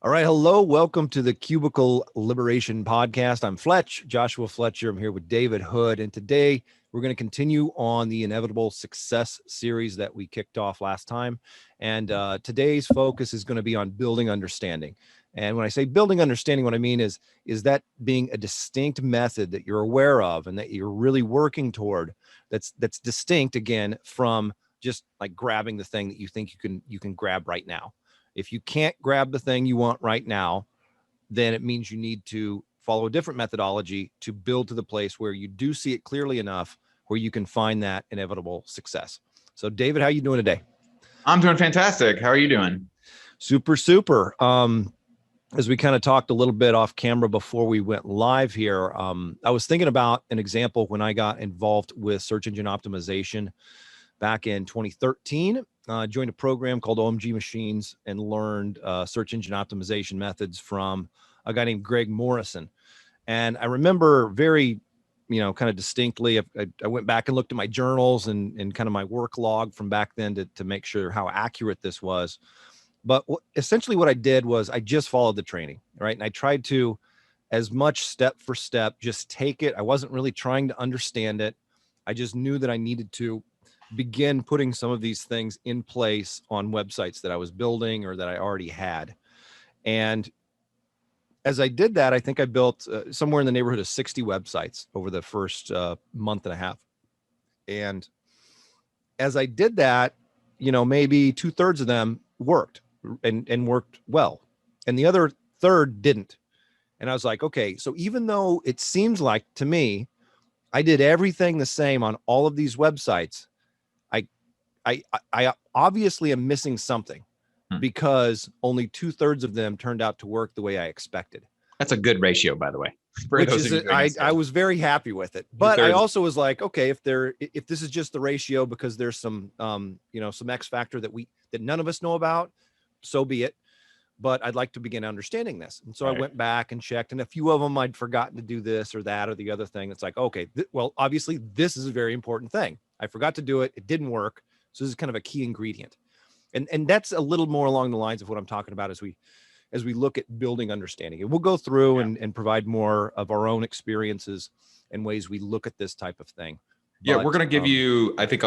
All right. Hello. Welcome to the Cubicle Liberation Podcast. I'm Fletch, Joshua Fletcher. I'm here with David Hood. And today we're going to continue on the Inevitable Success series that we kicked off last time. And today's focus is going to be on building understanding. And when I say building understanding, what I mean is that being a distinct method that you're aware of and that you're really working toward that's distinct, again, from just like grabbing the thing that you think you can grab right now. If you can't grab the thing you want right now, then it means you need to follow a different methodology to build to the place where you do see it clearly enough where you can find that inevitable success. So David, how are you doing today? I'm doing fantastic. How are you doing? Super. As we kind of talked a little bit off camera before we went live here, I was thinking about an example when I got involved with search engine optimization back in 2013. Joined a program called OMG Machines and learned search engine optimization methods from a guy named Greg Morrison. And I remember very, kind of distinctly, I went back and looked at my journals and kind of my work log from back then to make sure how accurate this was. But essentially what I did was I just followed the training, right? And I tried to, as much step for step, just take it. I wasn't really trying to understand it. I just knew that I needed to begin putting some of these things in place on websites that I was building or that I already had. And as I did that, I think I built somewhere in the neighborhood of 60 websites over the first month and a half. And as I did that, maybe 2/3 of them worked and worked well. And the other third didn't. And I was like, okay, so even though it seems like to me, I did everything the same on all of these websites, I obviously am missing something because only 2/3 of them turned out to work the way I expected. That's a good ratio, by the way. Which is, I was very happy with it, but I also was like, okay, if this is just the ratio because there's some, some X factor that none of us know about, so be it. But I'd like to begin understanding this. And so I went back and checked, and a few of them I'd forgotten to do this or that or the other thing. It's like, okay, well, obviously this is a very important thing. I forgot to do it. It didn't work. So this is kind of a key ingredient. And that's a little more along the lines of what I'm talking about as we look at building understanding. And we'll go through and provide more of our own experiences and ways we look at this type of thing. Yeah, we're going to give you, I think,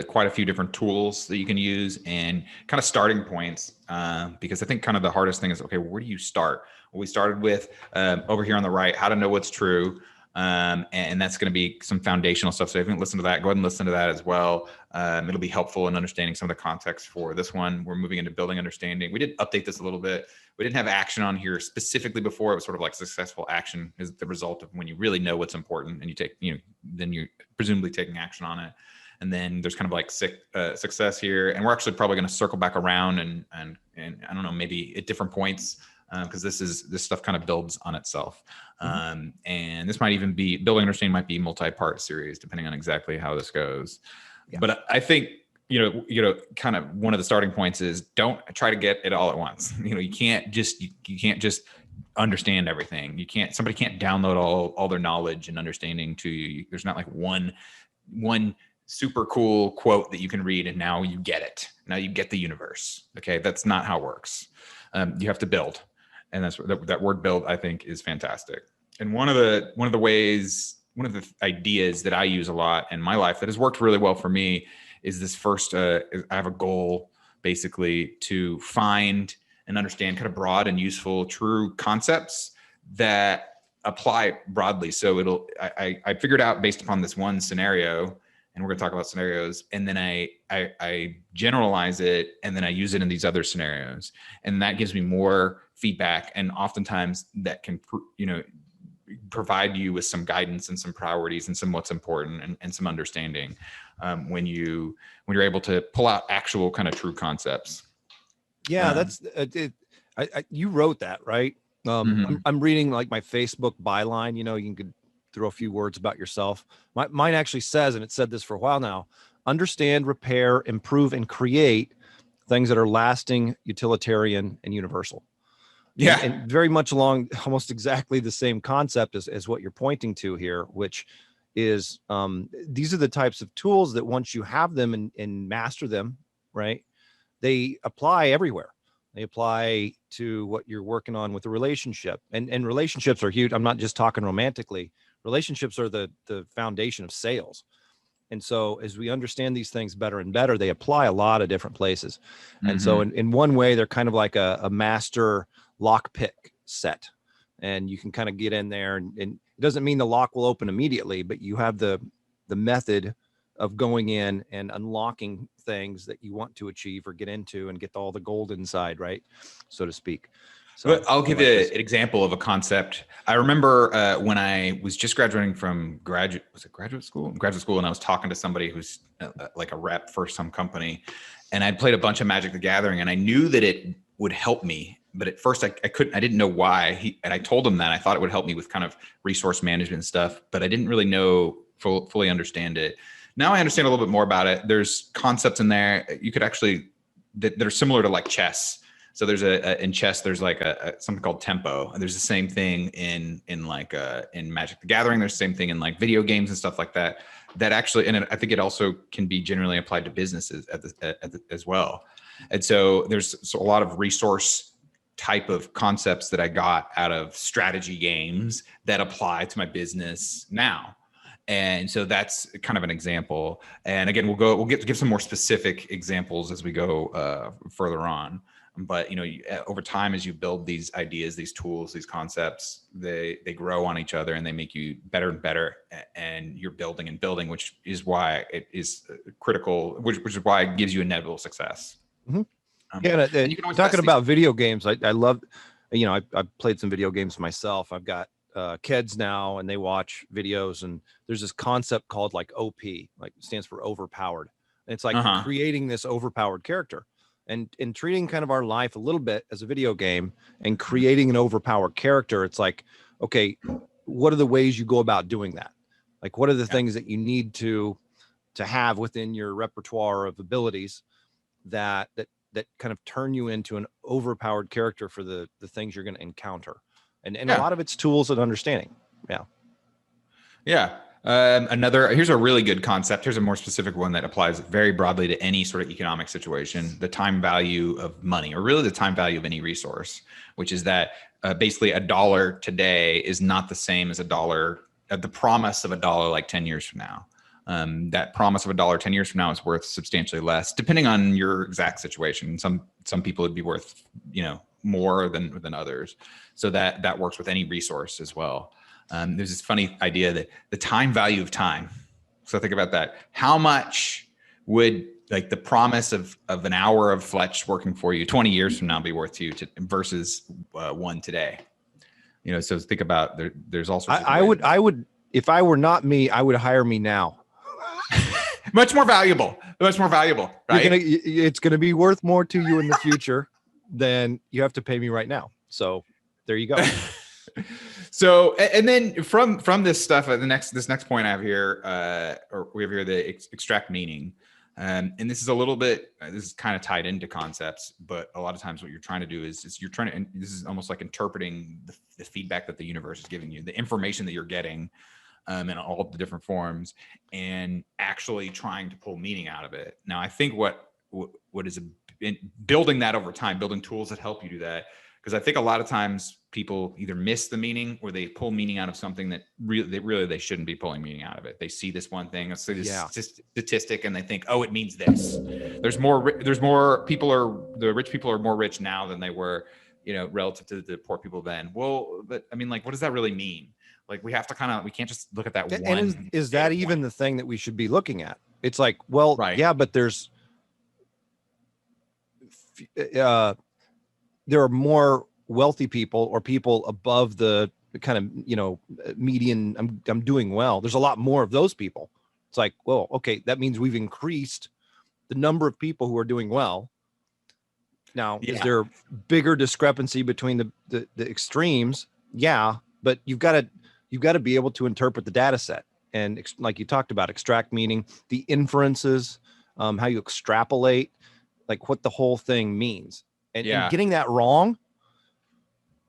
quite a few different tools that you can use and kind of starting points, because I think kind of the hardest thing is, okay, where do you start? Well, we started with over here on the right, how to know what's true. And that's going to be some foundational stuff. So if you haven't listened to that, go ahead and listen to that as well. It'll be helpful in understanding some of the context for this one. We're moving into building understanding. We did update this a little bit. We didn't have action on here specifically before. It was sort of like successful action is the result of when you really know what's important and you take, then you're presumably taking action on it. And then there's kind of like success here. And we're actually probably going to circle back around and I don't know, maybe at different points, because this stuff kind of builds on itself. And this might even be, building understanding might be multi-part series, depending on exactly how this goes. Yeah. But I think, kind of one of the starting points is don't try to get it all at once. You can't just understand everything. Somebody can't download all their knowledge and understanding to you. There's not like one super cool quote that you can read and now you get it. Now you get the universe. Okay. That's not how it works. You have to build. And that's that word build, I think, is fantastic. And one of the ideas that I use a lot in my life that has worked really well for me is this first, I have a goal basically to find and understand kind of broad and useful, true concepts that apply broadly. So I figured out based upon this one scenario, and we're going to talk about scenarios, and then I generalize it, and then I use it in these other scenarios, and that gives me more feedback, and oftentimes that can provide you with some guidance and some priorities and some what's important and some understanding when you're able to pull out actual kind of true concepts. Yeah, that's it. You wrote that, right? I'm reading like my Facebook byline. You could throw a few words about yourself. Mine actually says, and it said this for a while now: understand, repair, improve, and create things that are lasting, utilitarian, and universal. Yeah. And very much along almost exactly the same concept as what you're pointing to here, which is these are the types of tools that once you have them and master them, right, they apply everywhere. They apply to what you're working on with a relationship. And relationships are huge. I'm not just talking romantically. Relationships are the foundation of sales. And so as we understand these things better and better, they apply a lot of different places. And so in one way, they're kind of like a master lockpick set. And you can kind of get in there, and it doesn't mean the lock will open immediately, but you have the method of going in and unlocking things that you want to achieve or get into and get all the gold inside, right? So to speak. So but I'll give you an example of a concept. I remember when I was just graduating from graduate school, and I was talking to somebody who's like a rep for some company, and I'd played a bunch of Magic the Gathering, and I knew that it would help me. But at first I didn't know why. And I told him that I thought it would help me with kind of resource management stuff, but I didn't really know, fully understand it. Now I understand a little bit more about it. There's concepts in there you could actually, that are similar to like chess. So there's in chess, there's like something called tempo. And there's the same thing in Magic the Gathering. There's the same thing in like video games and stuff like that. That actually, and I think it also can be generally applied to businesses as well. And so there's a lot of resource type of concepts that I got out of strategy games that apply to my business now. And so that's kind of an example. And again, we'll give some more specific examples as we go further on. But over time, as you build these ideas, these tools, these concepts, they grow on each other and they make you better and better. And you're building and building, which is why it is critical, which is why it gives you inevitable success. Mm-hmm. And talking about video games, I love, I've played some video games myself. I've got kids now, and they watch videos, and there's this concept called like OP, like stands for overpowered. And it's like creating this overpowered character and treating kind of our life a little bit as a video game and creating an overpowered character. It's like, okay, what are the ways you go about doing that? Like, what are the things that you need to have within your repertoire of abilities that kind of turn you into an overpowered character for the things you're going to encounter. And a lot of it's tools and understanding. Yeah. Here's a really good concept. Here's a more specific one that applies very broadly to any sort of economic situation, the time value of money, or really the time value of any resource, which is that basically $1 today is not the same as $1, the promise of $1 like 10 years from now. That promise of $1 10 years from now is worth substantially less, depending on your exact situation. Some people would be worth, more than others. So that works with any resource as well. There's this funny idea that the time value of time. So think about that. How much would like the promise of an hour of Fletch working for you 20 years from now be worth to you versus one today? So think about there's also. I would, if I were not me, I would hire me now. Much more valuable, right? It's going to be worth more to you in the future than you have to pay me right now. So there you go. So, and then from this stuff, this next point I have here, or we have here the extract meaning. And this is a little bit, this is kind of tied into concepts, but a lot of times what you're trying to do is you're trying to, this is almost like interpreting the feedback that the universe is giving you, the information that you're getting in all the different forms, and actually trying to pull meaning out of it. Now, I think what is building that over time, building tools that help you do that, because I think a lot of times people either miss the meaning or they pull meaning out of something that really they shouldn't be pulling meaning out of it. They see this one thing, this statistic, and they think, oh, it means this. There's more people the rich people are more rich now than they were, relative to the poor people then. Well, but I mean, like, what does that really mean? Like, we have to we can't just look at that one. And is that even the thing that we should be looking at? It's like, well, yeah, but there's, there are more wealthy people or people above the kind of, median. I'm doing well. There's a lot more of those people. It's like, well, okay, that means we've increased the number of people who are doing well. Now, is there bigger discrepancy between the extremes? Yeah, but you've got to be able to interpret the data set and, like you talked about, extract meaning, the inferences, how you extrapolate, like what the whole thing means. And getting that wrong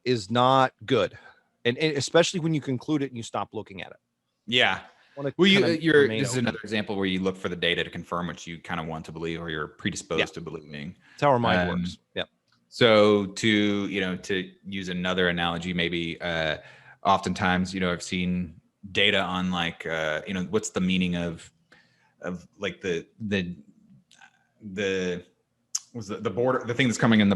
is not good. And especially when you conclude it and you stop looking at it. Yeah. Well, this is another example where you look for the data to confirm what you kind of want to believe or you're predisposed to believing. That's how our mind works. Yep. So to use another analogy, maybe oftentimes, I've seen data on like, what's the meaning of like the was the border, the thing that's coming in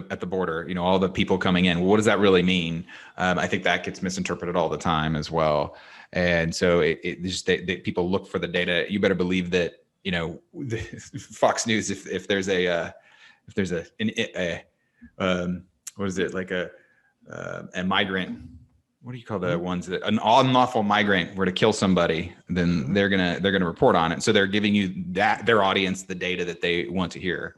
at the border, all the people coming in. Well, what does that really mean? I think that gets misinterpreted all the time as well. And so it just, people look for the data. You better believe that, Fox News, if there's what is it, like a migrant, what do you call the ones that an unlawful migrant were to kill somebody, then they're gonna report on it. So they're giving you their audience the data that they want to hear.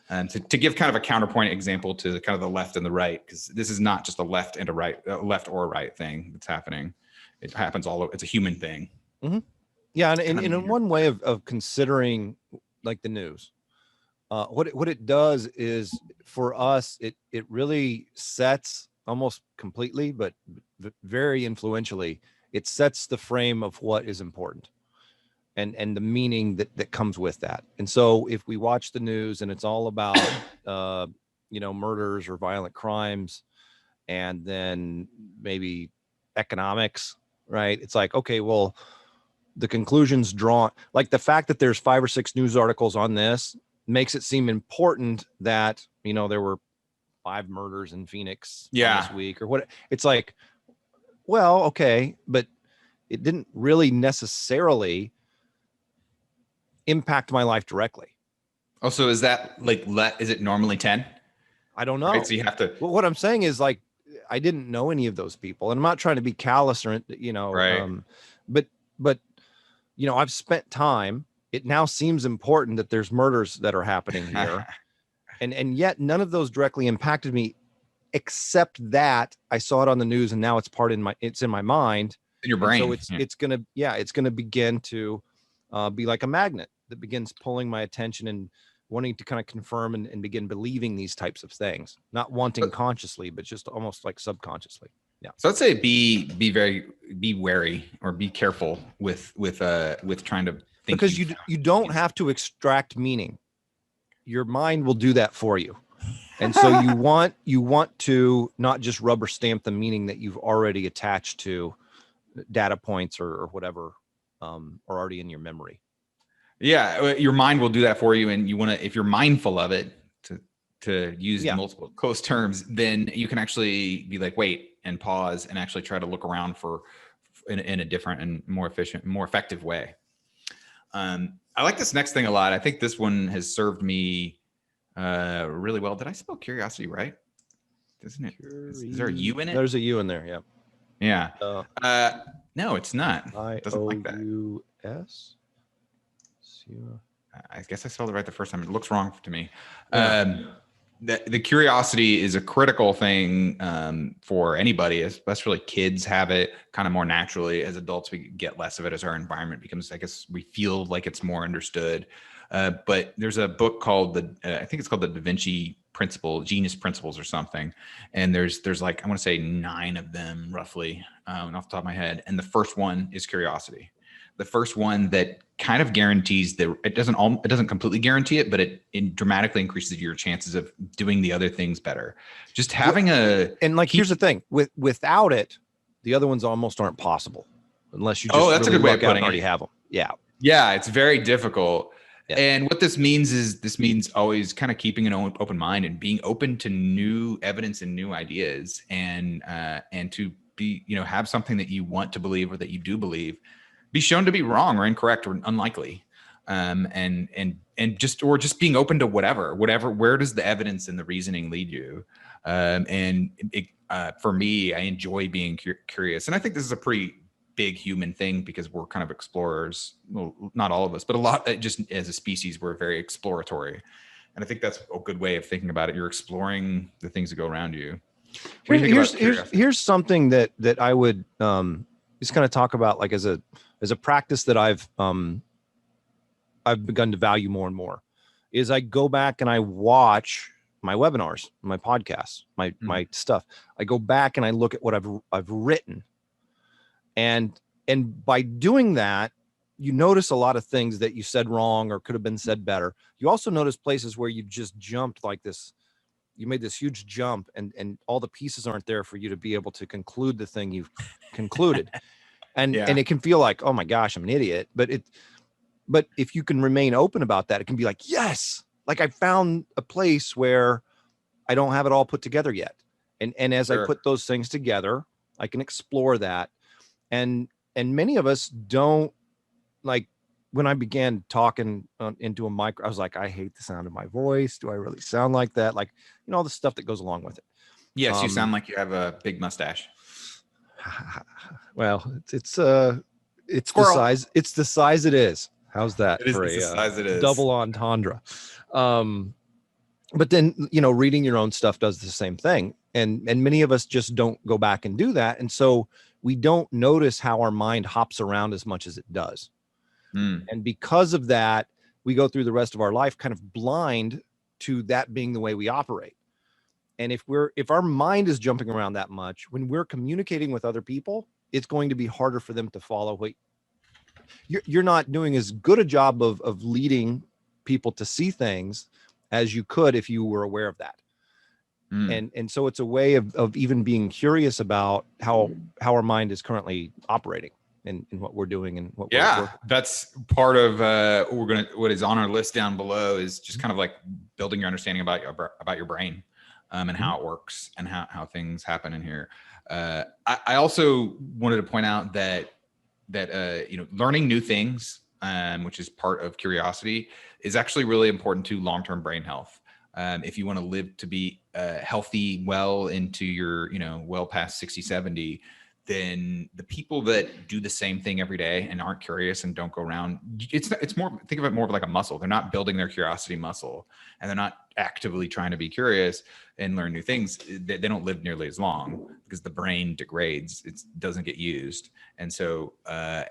To give kind of a counterpoint example to kind of the left and the right, because this is not just a left and a right, left or right thing that's happening. It happens all over. It's a human thing. Mm-hmm. Yeah, and in one way of considering like the news, what it does is for us, it really sets almost completely, but very influentially, it sets the frame of what is important and the meaning that comes with that. And so if we watch the news and it's all about murders or violent crimes, and then maybe economics, right? It's like, okay, well, the conclusions drawn, like the fact that there's 5 or 6 news articles on this makes it seem important that, there were 5 murders in Phoenix this week or what. It's like, well, okay, but it didn't really necessarily impact my life directly. Also, is that like, is it normally 10? I don't know. Right, so you have to. Well, what I'm saying is, like, I didn't know any of those people, and I'm not trying to be callous or, right. But I've spent time. It now seems important that there's murders that are happening here, and yet none of those directly impacted me, except that I saw it on the news, and now it's in my mind, in your brain. So it's gonna begin to be like a magnet that begins pulling my attention and wanting to kind of confirm and begin believing these types of things, not wanting consciously, but just almost like subconsciously. Yeah. So I'd say be wary or be careful with trying to think, because you don't have to extract meaning. Your mind will do that for you. And so you want to not just rubber stamp the meaning that you've already attached to data points or whatever are already in your memory. Yeah, your mind will do that for you, and you want to, if you're mindful of it, to use multiple close terms, then you can actually be like, wait, and pause, and actually try to look around for in a different and more efficient, more effective way. I like this next thing a lot. I think this one has served me really well. Did I spell curiosity right? Isn't it? Is there a U in it? There's a U in there. Yeah. Yeah. No, it's not. It doesn't like that. IOUS. I guess I spelled it right the first time. It looks wrong to me. Yeah. The curiosity is a critical thing for anybody, especially kids have it kind of more naturally. As adults, we get less of it as our environment becomes, I guess we feel like it's more understood. But there's a book called I think it's called the Vinci Genius Principles or something. And there's like, I want to say 9 of them roughly off the top of my head. And the first one is curiosity. The first one that kind of guarantees that it doesn't completely guarantee it, but it dramatically increases your chances of doing the other things better. Just having here's the thing without it, the other ones almost aren't possible unless you just that's a good way of putting it. Already have them. Yeah, it's very difficult. Yeah. And what this means always kind of keeping an open mind and being open to new evidence and new ideas, and to be, have something that you want to believe or that you do believe be shown to be wrong or incorrect or unlikely, and just being open to whatever. Where does the evidence and the reasoning lead you? For me, I enjoy being curious, and I think this is a pretty big human thing because we're kind of explorers. Well, not all of us, but a lot. Just as a species, we're very exploratory, and I think that's a good way of thinking about it. You're exploring the things that go around you. Here's something that I would just kind of talk about, like as a practice that I've begun to value more and more, is I go back and I watch my webinars, my podcasts, my stuff. I go back and I look at what I've written, and by doing that, you notice a lot of things that you said wrong or could have been said better. You also notice places where you just jumped like this you made this huge jump, and all the pieces aren't there for you to be able to conclude the thing you've concluded. And it can feel like, oh my gosh, I'm an idiot. But if you can remain open about that, it can be like, yes, like I found a place where I don't have it all put together yet. And as I put those things together, I can explore that. And many of us don't, like, when I began talking into a mic, I was like, I hate the sound of my voice. Do I really sound like that? Like, all the stuff that goes along with it. Yes, you sound like you have a big mustache. Well, it's the size. It's the size it is. How's that for the size it is. Double entendre? But then, reading your own stuff does the same thing. And many of us just don't go back and do that. And so we don't notice how our mind hops around as much as it does. And because of that, we go through the rest of our life kind of blind to that being the way we operate. And if our mind is jumping around that much, when we're communicating with other people, it's going to be harder for them to follow. What you're not doing as good a job of leading people to see things as you could if you were aware of that. And so it's a way of even being curious about how our mind is currently operating and what we're doing and what we're that's part of what is on our list down below is just kind of like building your understanding about your brain and how it works and how things happen in here. I also wanted to point out that learning new things, which is part of curiosity, is actually really important to long-term brain health. If you want to live to be healthy well into your, well past 60, 70, then the people that do the same thing every day and aren't curious and don't go around, it's more, think of it more of like a muscle. They're not building their curiosity muscle, and they're not actively trying to be curious and learn new things. They don't live nearly as long because the brain degrades. It doesn't get used. And so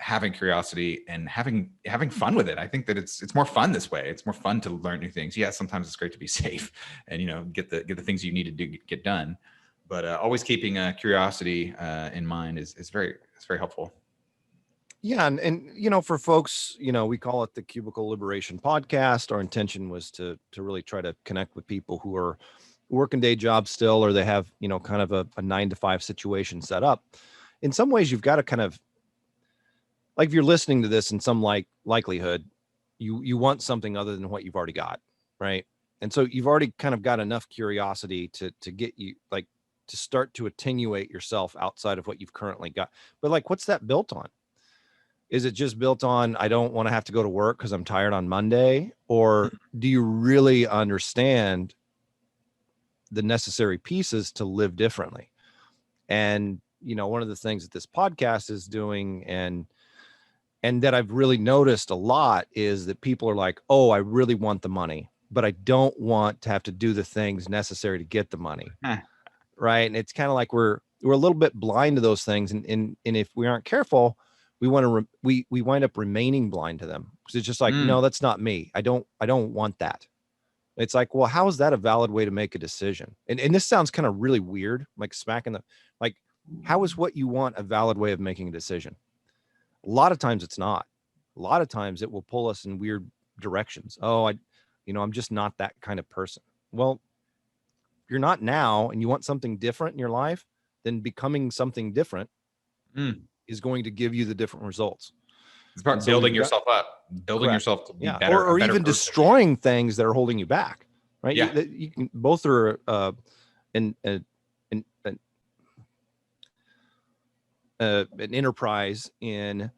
having curiosity and having fun with it, I think that it's more fun this way. It's more fun to learn new things. Yeah, sometimes it's great to be safe and get the things you need to do get done. But always keeping curiosity in mind is very helpful. Yeah, and for folks, we call it the Cubicle Liberation Podcast. Our intention was to really try to connect with people who are working day jobs still, or they have kind of a 9-to-5 situation set up. In some ways, you've got to kind of, like, if you're listening to this in some likelihood, you want something other than what you've already got, right? And so you've already kind of got enough curiosity to get you, like, to start to attenuate yourself outside of what you've currently got. But, like, what's that built on? Is it just built on, I don't want to have to go to work because I'm tired on Monday? Or do you really understand the necessary pieces to live differently? And, one of the things that this podcast is doing and that I've really noticed a lot is that people are like, oh, I really want the money, but I don't want to have to do the things necessary to get the money. Right. And it's kind of like we're a little bit blind to those things. And if we aren't careful, we wind up remaining blind to them, because it's just like, no, that's not me. I don't want that. It's like, well, how is that a valid way to make a decision? And this sounds kind of really weird, like smacking how is what you want a valid way of making a decision? A lot of times it's not. A lot of times it will pull us in weird directions. Oh, I'm just not that kind of person. Well, if you're not now and you want something different in your life, then becoming something different is going to give you the different results. It's about building yourself up, building yourself to be better, or even destroying things that are holding you back, right? Yeah. You can, both are an enterprise in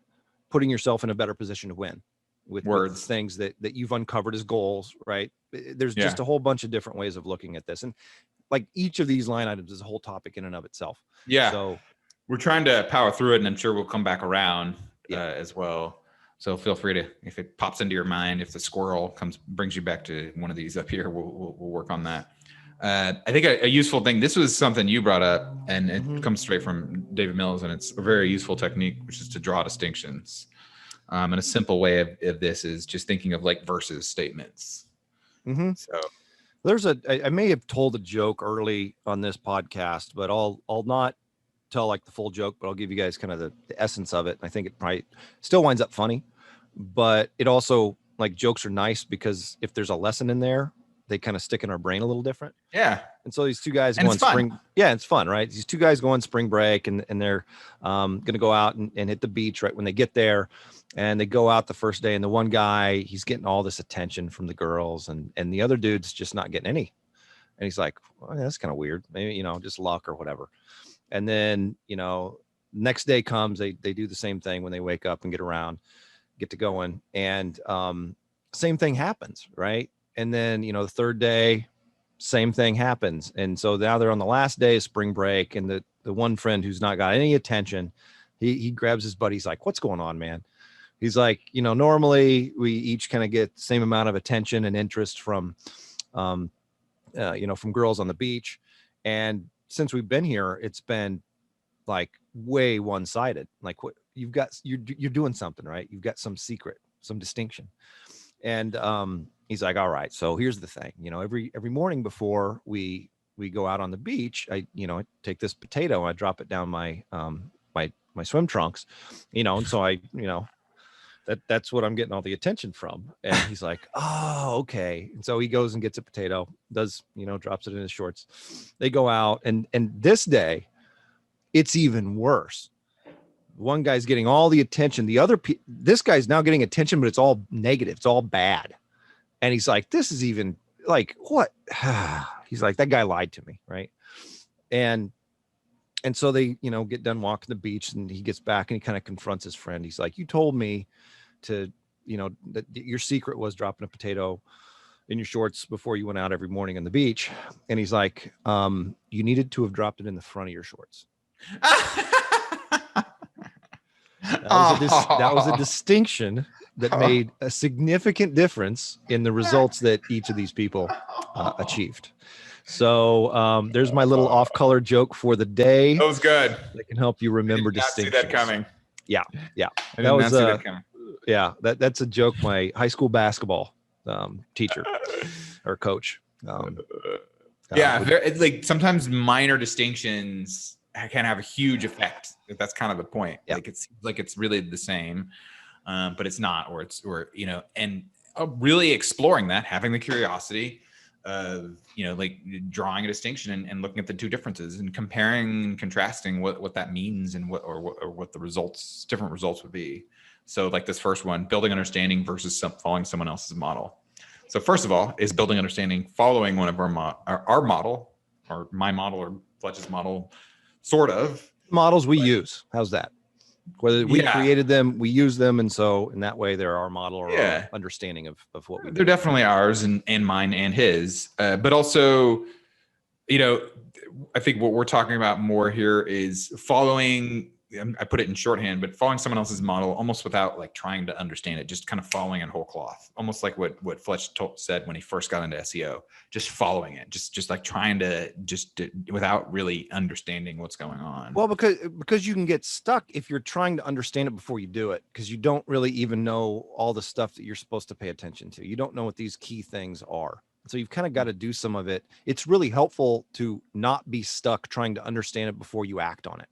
putting yourself in a better position to win with things that you've uncovered as goals, right? There's just a whole bunch of different ways of looking at this. And like each of these line items is a whole topic in and of itself. Yeah. So we're trying to power through it, and I'm sure we'll come back around as well. So feel free to, if it pops into your mind, if the squirrel brings you back to one of these up here, we'll work on that. I think a useful thing, this was something you brought up, and it comes straight from David Mills, and it's a very useful technique, which is to draw distinctions. And a simple way of this is just thinking of like versus statements. So there's I may have told a joke early on this podcast, but I'll not tell like the full joke, but I'll give you guys kind of the essence of it. I think it probably still winds up funny, but it also, like, jokes are nice because if there's a lesson in there, they kind of stick in our brain a little different. Yeah. And so these two guys And go on it's fun. spring. Yeah, it's fun, right? These two guys go on spring break, and they're going to go out and hit the beach right when they get there. And they go out the first day, and the one guy, he's getting all this attention from the girls, and the other dude's just not getting any. And he's like, well, that's kind of weird. Maybe, just luck or whatever. And then, next day comes, they do the same thing when they wake up and get to going. And same thing happens, right? And then, the third day, same thing happens. And so now they're on the last day of spring break, and the one friend who's not got any attention, he grabs his buddy. He's like, what's going on, man? He's like, normally we each kind of get the same amount of attention and interest from, from girls on the beach. And since we've been here, it's been like way one-sided. Like, what you're doing something, right? You've got some secret, some distinction. And he's like, all right, so here's the thing, every morning before we go out on the beach, I take this potato and I drop it down my my swim trunks, and so I, that's what I'm getting all the attention from. And he's like, oh, okay. And so he goes and gets a potato, drops it in his shorts. They go out, and this day it's even worse. One guy's getting all the attention. This guy's now getting attention, but it's all negative. It's all bad. And he's like, this is even like, what? He's like, that guy lied to me. Right. And so they, get done walking the beach, and he gets back and he kind of confronts his friend. He's like, you told me to, that your secret was dropping a potato in your shorts before you went out every morning on the beach. And he's like, you needed to have dropped it in the front of your shorts. That was a distinction that made a significant difference in the results that each of these people achieved. So there's my little off-color joke for the day. That was good. That can help you remember distinctions. See that coming. Yeah. I did not see that coming. Yeah, that's a joke my high school basketball teacher or coach. It's like sometimes minor distinctions can have a huge effect. That's kind of the point. Yeah. Like it's really the same, but it's not, and really exploring that, having the curiosity of, like drawing a distinction and looking at the two differences and comparing and contrasting what that means and what the different results would be. So like this first one, building understanding versus following someone else's model. So first of all, is building understanding following one of our model, or my model, or Fletch's model, sort of models we use. How's that? Whether we created them, we use them, and so in that way they're our model or our understanding of what we do. They're definitely ours and mine and his. But also, I think what we're talking about more here is following. I put it in shorthand, but following someone else's model almost without like trying to understand it, just kind of following in whole cloth, almost like what Fletch said when he first got into SEO, just following it, just like trying to without really understanding what's going on. Well, because you can get stuck if you're trying to understand it before you do it, because you don't really even know all the stuff that you're supposed to pay attention to. You don't know what these key things are. So you've kind of got to do some of it. It's really helpful to not be stuck trying to understand it before you act on it.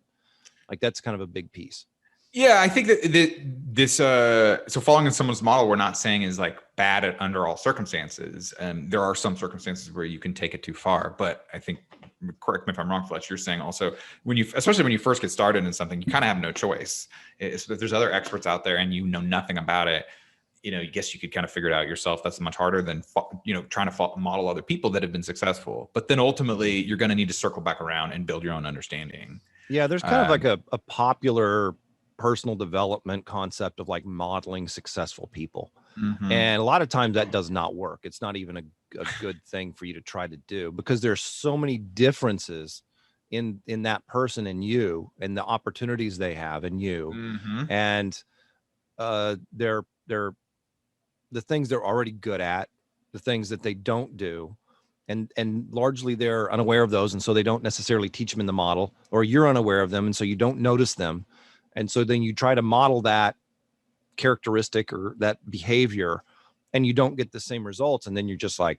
Like that's kind of a big piece. Yeah, I think that this so following in someone's model, we're not saying is like bad under all circumstances. And there are some circumstances where you can take it too far. But I think, correct me if I'm wrong, Fletch, you're saying also especially when you first get started in something, you kind of have no choice. If there's other experts out there and you know nothing about it, I guess you could kind of figure it out yourself. That's much harder than, trying to model other people that have been successful. But then ultimately you're going to need to circle back around and build your own understanding. Yeah, there's kind of like a popular personal development concept of like modeling successful people. Mm-hmm. And a lot of times that does not work. It's not even a good thing for you to try to do, because there's so many differences in that person and you, and the opportunities they have in you. Mm-hmm. And they're the things they're already good at, the things that they don't do. And largely they're unaware of those. And so they don't necessarily teach them in the model, or you're unaware of them. And so you don't notice them. And so then you try to model that characteristic or that behavior, and you don't get the same results. And then you're just like,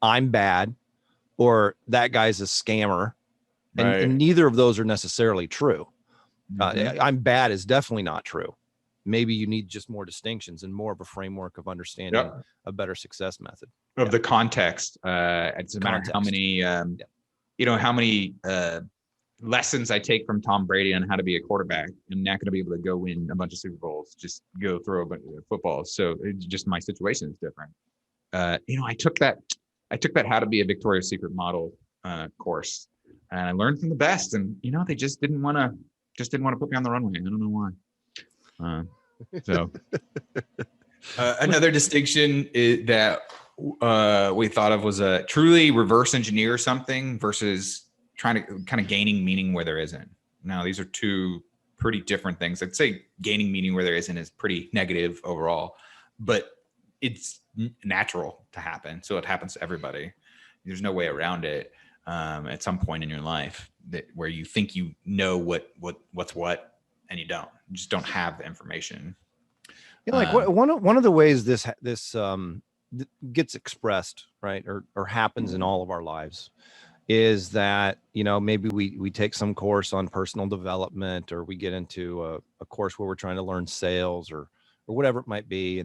I'm bad, or that guy's a scammer. And neither of those are necessarily true. Mm-hmm. I'm bad is definitely not true. maybe you need just more distinctions and more of a framework of understanding Yep. a better success method Of the context. It doesn't matter how many, how many lessons I take from Tom Brady on how to be a quarterback. I'm not going to be able to go win a bunch of Super Bowls, just go throw a bunch of footballs. So it's just my situation is different. I took that how to be a Victoria's Secret model course, and I learned from the best. And they just didn't want to put me on the runway. I don't know why. So another distinction is that we thought of was a truly reverse engineer something versus trying to kind of gaining meaning where there isn't. Now, these are two pretty different things. I'd say gaining meaning where there isn't is pretty negative overall, but it's natural to happen. So it happens to everybody. There's no way around it. At some point in your life where you think what's what, and you don't. You just don't have the information. One of the ways this gets expressed, right, or happens in all of our lives, is that maybe we take some course on personal development, or we get into a course where we're trying to learn sales or whatever it might be,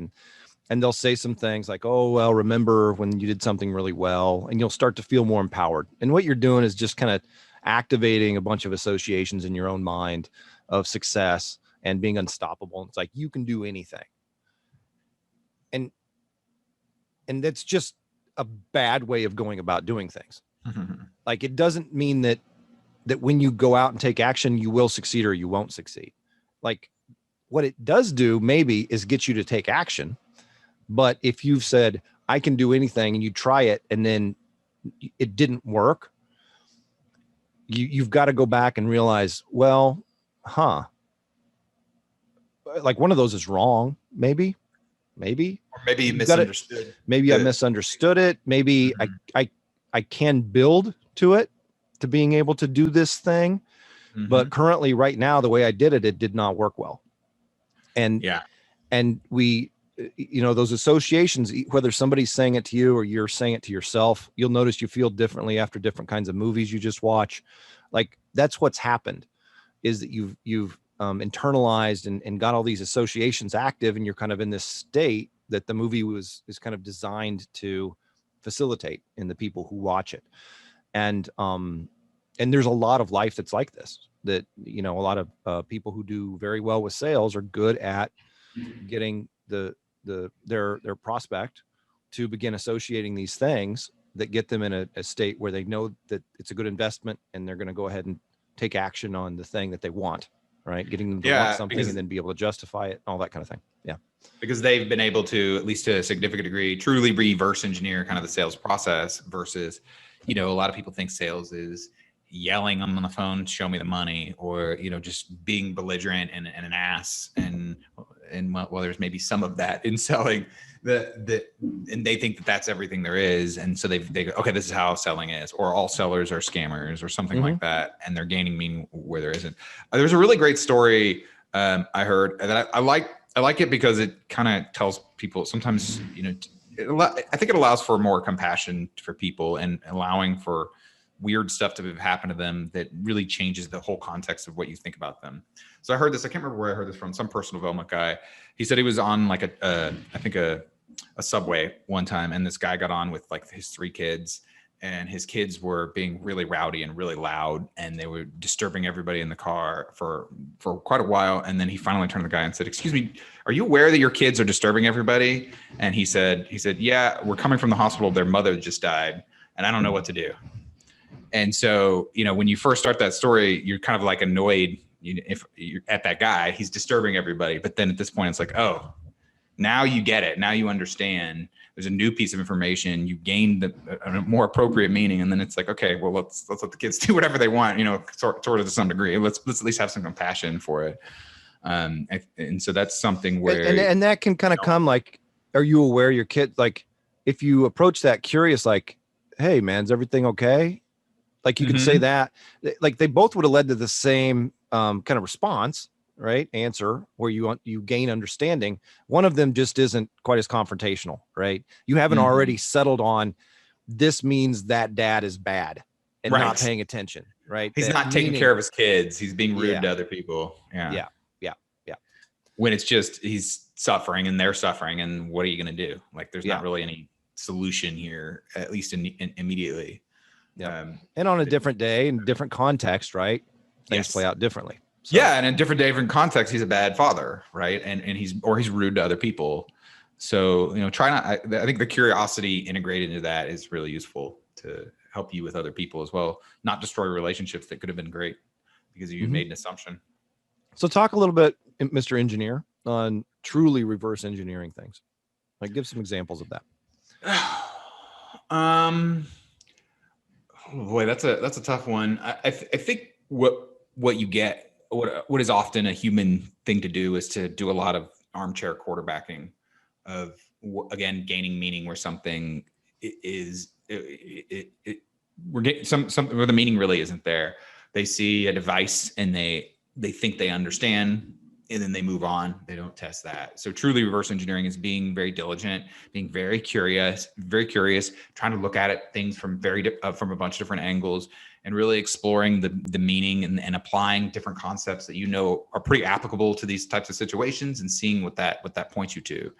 and they'll say some things like, oh, well, remember when you did something really well, and you'll start to feel more empowered. And what you're doing is just kind of activating a bunch of associations in your own mind of success and being unstoppable. It's like, you can do anything. And that's just a bad way of going about doing things. Like, it doesn't mean that when you go out and take action, you will succeed or you won't succeed. Like, what it does do maybe is get you to take action. But if you've said, I can do anything, and you try it and then it didn't work, you've got to go back and realize, well, like one of those is wrong. Maybe. Or maybe you misunderstood. Maybe I misunderstood it. Maybe I can build to it, to being able to do this thing. But currently, right now, the way I did it, it did not work well. And we, those associations, whether somebody's saying it to you or you're saying it to yourself, you'll notice you feel differently after different kinds of movies you just watch. Like, that's what's happened, is that you've internalized and got all these associations active, and you're kind of in this state that the movie is kind of designed to facilitate in the people who watch it. And there's a lot of life that's like this, that, a lot of people who do very well with sales are good at getting their prospect to begin associating these things that get them in a state where they know that it's a good investment, and they're going to go ahead and take action on the thing that they want, right? Getting them to want something and then be able to justify it, all that kind of thing. Yeah. Because they've been able to, at least to a significant degree, truly reverse engineer kind of the sales process versus, a lot of people think sales is yelling on the phone, show me the money, or, just being belligerent and an ass. And while there's maybe some of that in selling, and they think that that's everything there is. And so they go, okay, this is how selling is, or all sellers are scammers or something like that. And they're gaining meaning where there isn't. There's a really great story I heard that I like it because it kind of tells people sometimes, I think it allows for more compassion for people and allowing for weird stuff to happen to them that really changes the whole context of what you think about them. So I heard this, I can't remember where I heard this from, some personal development guy. He said he was on like a subway one time, and this guy got on with like his 3 kids, and his kids were being really rowdy and really loud, and they were disturbing everybody in the car for quite a while. And then he finally turned to the guy and said, "Excuse me, are you aware that your kids are disturbing everybody?" And he said, "Yeah, we're coming from the hospital. Their mother just died, and I don't know what to do." And so, when you first start that story, you're kind of like annoyed if you're at that guy, he's disturbing everybody. But then at this point, it's like, oh, now you get it. Now you understand. There's a new piece of information. You gain a more appropriate meaning. And then it's like, okay, well, let's let the kids do whatever they want, sort of to some degree. Let's at least have some compassion for it. And so that's something where. And that can kind of come like, are you aware your kid, like if you approach that curious, like, hey man, is everything okay? Like you could say that, like they both would have led to the same kind of response, right? Answer where you gain understanding. One of them just isn't quite as confrontational, right? You haven't already settled on this means that dad is bad and not paying attention, right? He's not taking care of his kids. He's being rude to other people. Yeah. when it's just he's suffering and they're suffering, and what are you going to do? Like, there's not really any solution here, at least immediately. Yeah. And on a different day and different context, right? Things play out differently. So. Yeah, and in different context, he's a bad father, right? And he's rude to other people. So, try not. I think the curiosity integrated into that is really useful to help you with other people as well, not destroy relationships that could have been great because you made an assumption. So talk a little bit, Mr. Engineer, on truly reverse engineering things. Like, give some examples of that. Boy, that's a tough one. I think what you get, what is often a human thing to do, is to do a lot of armchair quarterbacking of, again, gaining meaning where something is we're getting something where the meaning really isn't there. They see a device and they think they understand, and then they move on. They don't test that. So truly reverse engineering is being very diligent, being very curious, trying to look at it, things from from a bunch of different angles, and really exploring the meaning and applying different concepts that are pretty applicable to these types of situations, and seeing what that points you to.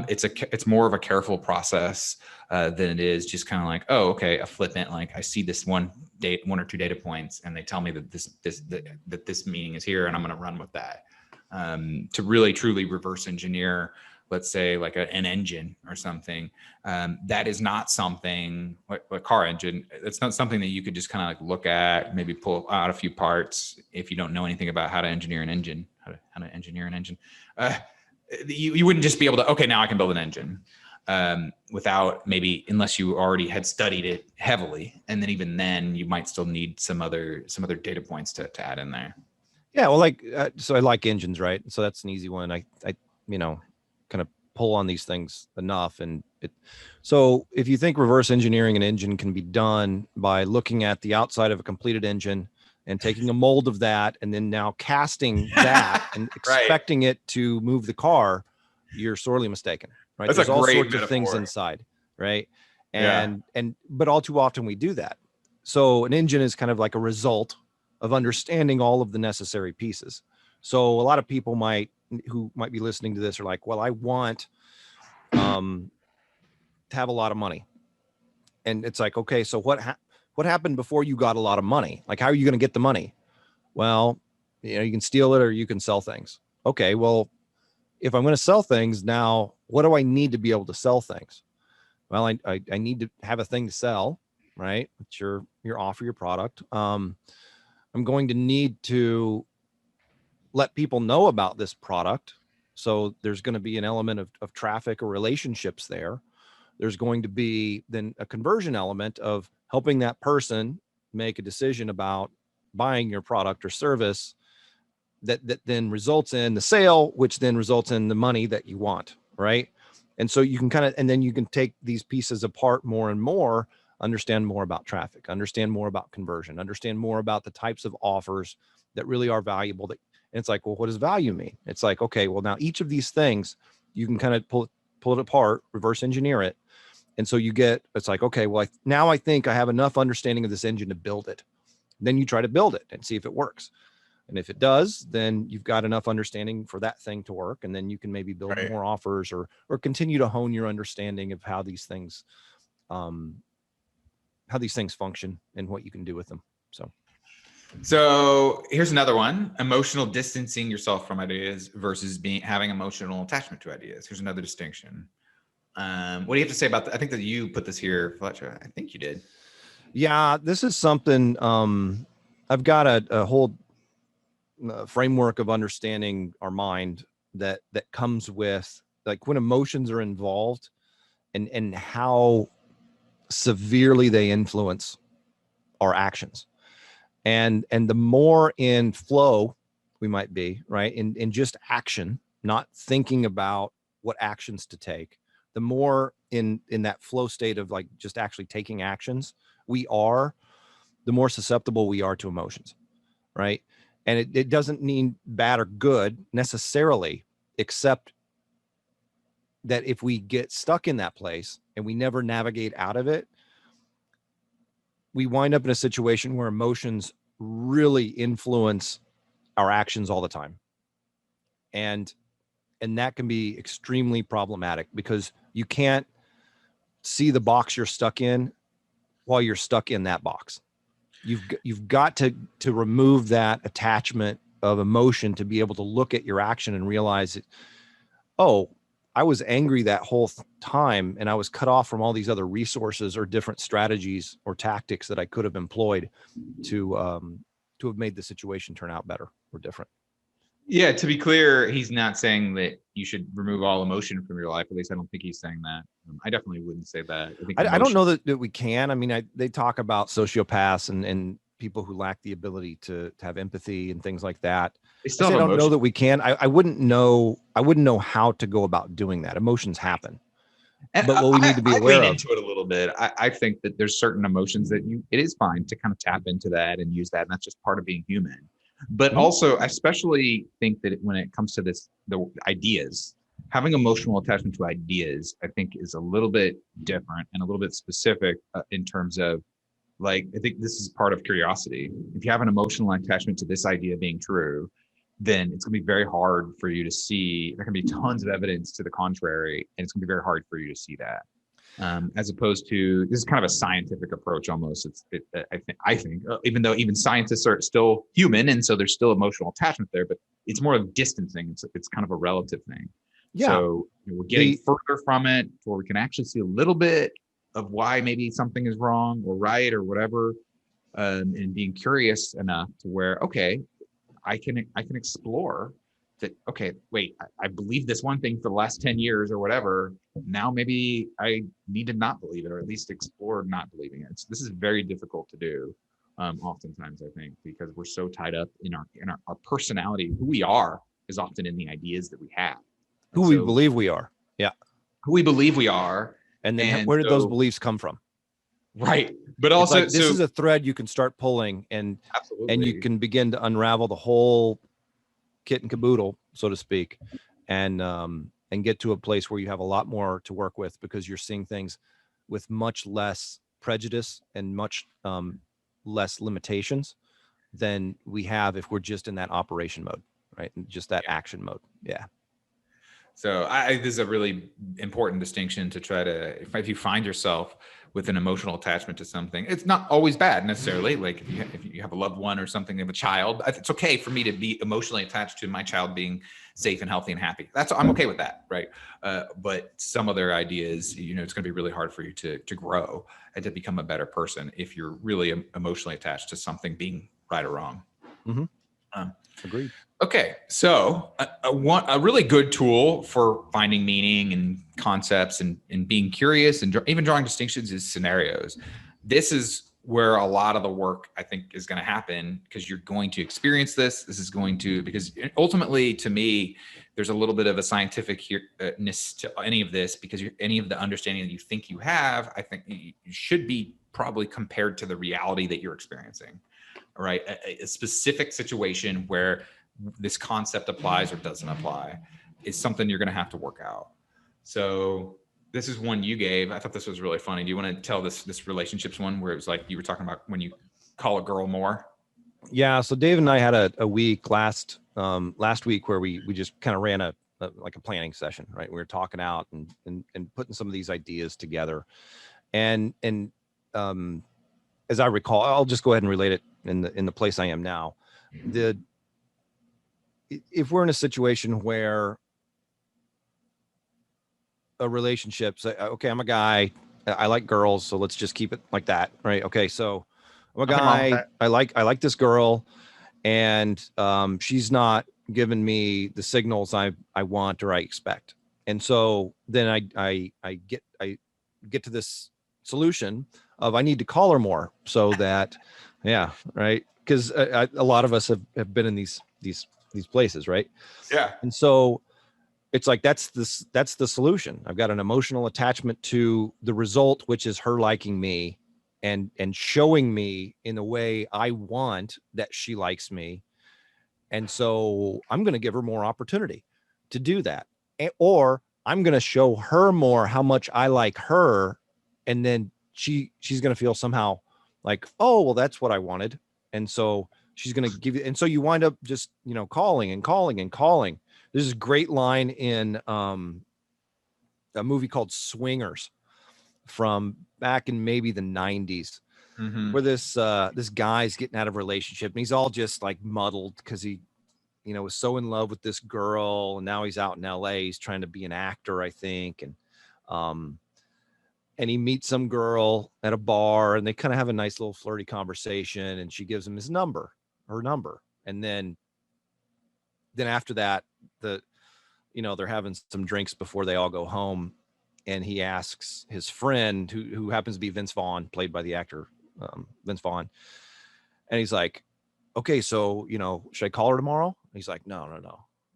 It's more of a careful process than it is just kind of like, oh, okay, a flippant, like, I see this one or two data points and they tell me that this meaning is here and I'm going to run with that. To really truly reverse engineer, let's say, like an engine or something, that is not something like a car engine. It's not something that you could just kind of like look at, maybe pull out a few parts if you don't know anything about how to engineer an engine. You wouldn't just be able to, okay, now I can build an engine, without, maybe, unless you already had studied it heavily. And then even then you might still need some other data points to add in there. Yeah. Well, so I like engines, right? So that's an easy one. I kind of pull on these things enough. So if you think reverse engineering an engine can be done by looking at the outside of a completed engine and taking a mold of that, and then now casting that and expecting it to move the car, you're sorely mistaken, right? That's There's all sorts metaphor. of things inside, right? But all too often we do that. So an engine is kind of like a result of understanding all of the necessary pieces. So a lot of people who might be listening to this are like, well, I want to have a lot of money. And it's like, okay, so what happened before you got a lot of money? Like, how are you going to get the money? Well, you can steal it or you can sell things. Okay, well, if I'm going to sell things now, what do I need to be able to sell things? Well, I need to have a thing to sell, right? It's your offer, your product. I'm going to need to let people know about this product. So there's going to be an element of traffic or relationships there. There's going to be then a conversion element of helping that person make a decision about buying your product or service that then results in the sale, which then results in the money that you want, right? And so you can and then you can take these pieces apart more and more, understand more about traffic, understand more about conversion, understand more about the types of offers that really are valuable. And it's like, well, what does value mean? It's like, okay, well, now each of these things, you can kind of pull it apart, reverse engineer it. And so it's like, okay, well, now I think I have enough understanding of this engine to build it. Then you try to build it and see if it works. And if it does, then you've got enough understanding for that thing to work. And then you can maybe build more offers or continue to hone your understanding of how these things function and what you can do with them. So here's another one: emotional distancing yourself from ideas versus having emotional attachment to ideas. Here's another distinction. What do you have to say about that? I think that you put this here, Fletcher. I think you did. Yeah, this is something I've got a whole framework of understanding our mind that comes with, like, when emotions are involved and how severely they influence our actions. And the more in flow we might be, right, in just action, not thinking about what actions to take, the more in that flow state of like just actually taking actions we are, the more susceptible we are to emotions, right? And it doesn't mean bad or good necessarily, except that if we get stuck in that place and we never navigate out of it, we wind up in a situation where emotions really influence our actions all the time. And And that can be extremely problematic because you can't see the box you're stuck in while you're stuck in that box. You've got to remove that attachment of emotion to be able to look at your action and realize it, oh, I was angry that whole time and I was cut off from all these other resources or different strategies or tactics that I could have employed to have made the situation turn out better or different. Yeah, to be clear, he's not saying that you should remove all emotion from your life. At least I don't think he's saying that. I definitely wouldn't say that. I think I don't know that we can. I mean, they talk about sociopaths and people who lack the ability to have empathy and things like that. I don't know that we can. I wouldn't know. I wouldn't know how to go about doing that. Emotions happen. And but what we need to be aware lean of into it a little bit. I think that there's certain emotions that it is fine to kind of tap into that and use that. And that's just part of being human. But also, I especially think that when it comes to the ideas, having emotional attachment to ideas, I think is a little bit different and a little bit specific in terms of, like, I think this is part of curiosity. If you have an emotional attachment to this idea being true, then it's going to be very hard for you to see. There can be tons of evidence to the contrary, and it's going to be very hard for you to see that. As opposed to, this is kind of a scientific approach almost. I think, even though even scientists are still human, and so there's still emotional attachment there, but it's more of distancing. It's kind of a relative thing. Yeah. So we're getting further from it, where we can actually see a little bit of why maybe something is wrong or right or whatever, and being curious enough to where, okay, I can explore that. Okay, wait, I believe this one thing for the last 10 years or whatever. Now maybe I need to not believe it, or at least explore not believing it. This is very difficult to do, oftentimes, I think, because we're so tied up in our personality. Who we are is often in the ideas that we have. Who we believe we are. Yeah. Who we believe we are. And then where did those beliefs come from? Right. But also, like, this is a thread you can start pulling, and absolutely, and you can begin to unravel the whole kit and caboodle, so to speak, and get to a place where you have a lot more to work with, because you're seeing things with much less prejudice and much less limitations than we have if we're just in that operation mode, right? And just that action mode. Yeah. So this is a really important distinction to try to, if you find yourself with an emotional attachment to something, it's not always bad necessarily. Like if you have a loved one or something, you have a child, it's okay for me to be emotionally attached to my child being safe and healthy and happy. I'm okay with that, right? But some other ideas, it's going to be really hard for you to grow and to become a better person if you're really emotionally attached to something being right or wrong. Mm-hmm. Agreed. Okay, so a really good tool for finding meaning and concepts and being curious and even drawing distinctions is scenarios. This is where a lot of the work, I think, is going to happen, because you're going to experience this. This is going to, because ultimately, to me, there's a little bit of a scientificness to any of this, because any of the understanding that you think you have, I think you should be probably compared to the reality that you're experiencing. All right, a specific situation where this concept applies or doesn't apply is something you're going to have to work out. So this is one you gave. I thought this was really funny. Do you want to tell this relationships one, where it was like you were talking about when you call a girl more? Yeah. So Dave and I had a week last week where we just kind of ran a planning session, right? We were talking out and putting some of these ideas together, and as I recall, I'll just go ahead and relate it in the place I am now. If we're in a situation where a relationship, say, okay, I'm a guy, I like girls, so let's just keep it like that, right? Okay, so I'm a guy, I like this girl, and she's not giving me the signals I want or I expect, and so then I get to this solution of I need to call her more, so that, yeah, right, because a lot of us have been in these places, right? Yeah. And so it's like that's the solution. I've got an emotional attachment to the result, which is her liking me and showing me in the way I want that she likes me. And so I'm going to give her more opportunity to do that. Or I'm going to show her more how much I like her, and then she's going to feel somehow like, oh, well, that's what I wanted. And so she's going to give you, and so you wind up just, calling and calling and calling There's this great line in a movie called Swingers from back in maybe the 90s, where this guy's getting out of a relationship and he's all just like muddled because he, was so in love with this girl, and now he's out in LA. He's trying to be an actor, I think, and he meets some girl at a bar, and they kind of have a nice little flirty conversation, and she gives him her number, and then after that, they're having some drinks before they all go home, and he asks his friend, who happens to be Vince Vaughn, played by the actor Vince Vaughn, and he's like, okay, so should I call her tomorrow? And he's like, no,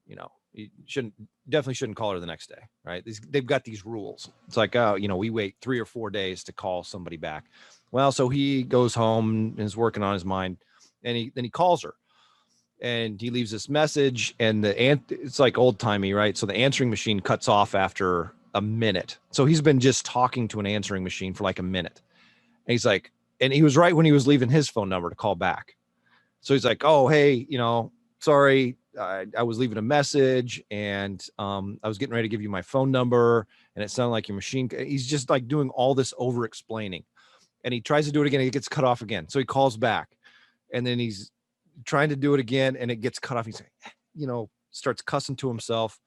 you definitely shouldn't call her the next day, right? They've got these rules. It's like, oh, we wait 3 or 4 days to call somebody back. Well, so he goes home and is working on his mind, and then he calls her, and he leaves this message, and it's like old timey, right? So the answering machine cuts off after a minute. So he's been just talking to an answering machine for like a minute, and he's like, and he was right when he was leaving his phone number to call back. So he's like, oh, hey, sorry, I was leaving a message, and I was getting ready to give you my phone number, and it sounded like your machine. He's just like doing all this over explaining, and he tries to do it again. And it gets cut off again. So he calls back, and then he's trying to do it again, and it gets cut off. He's like, starts cussing to himself,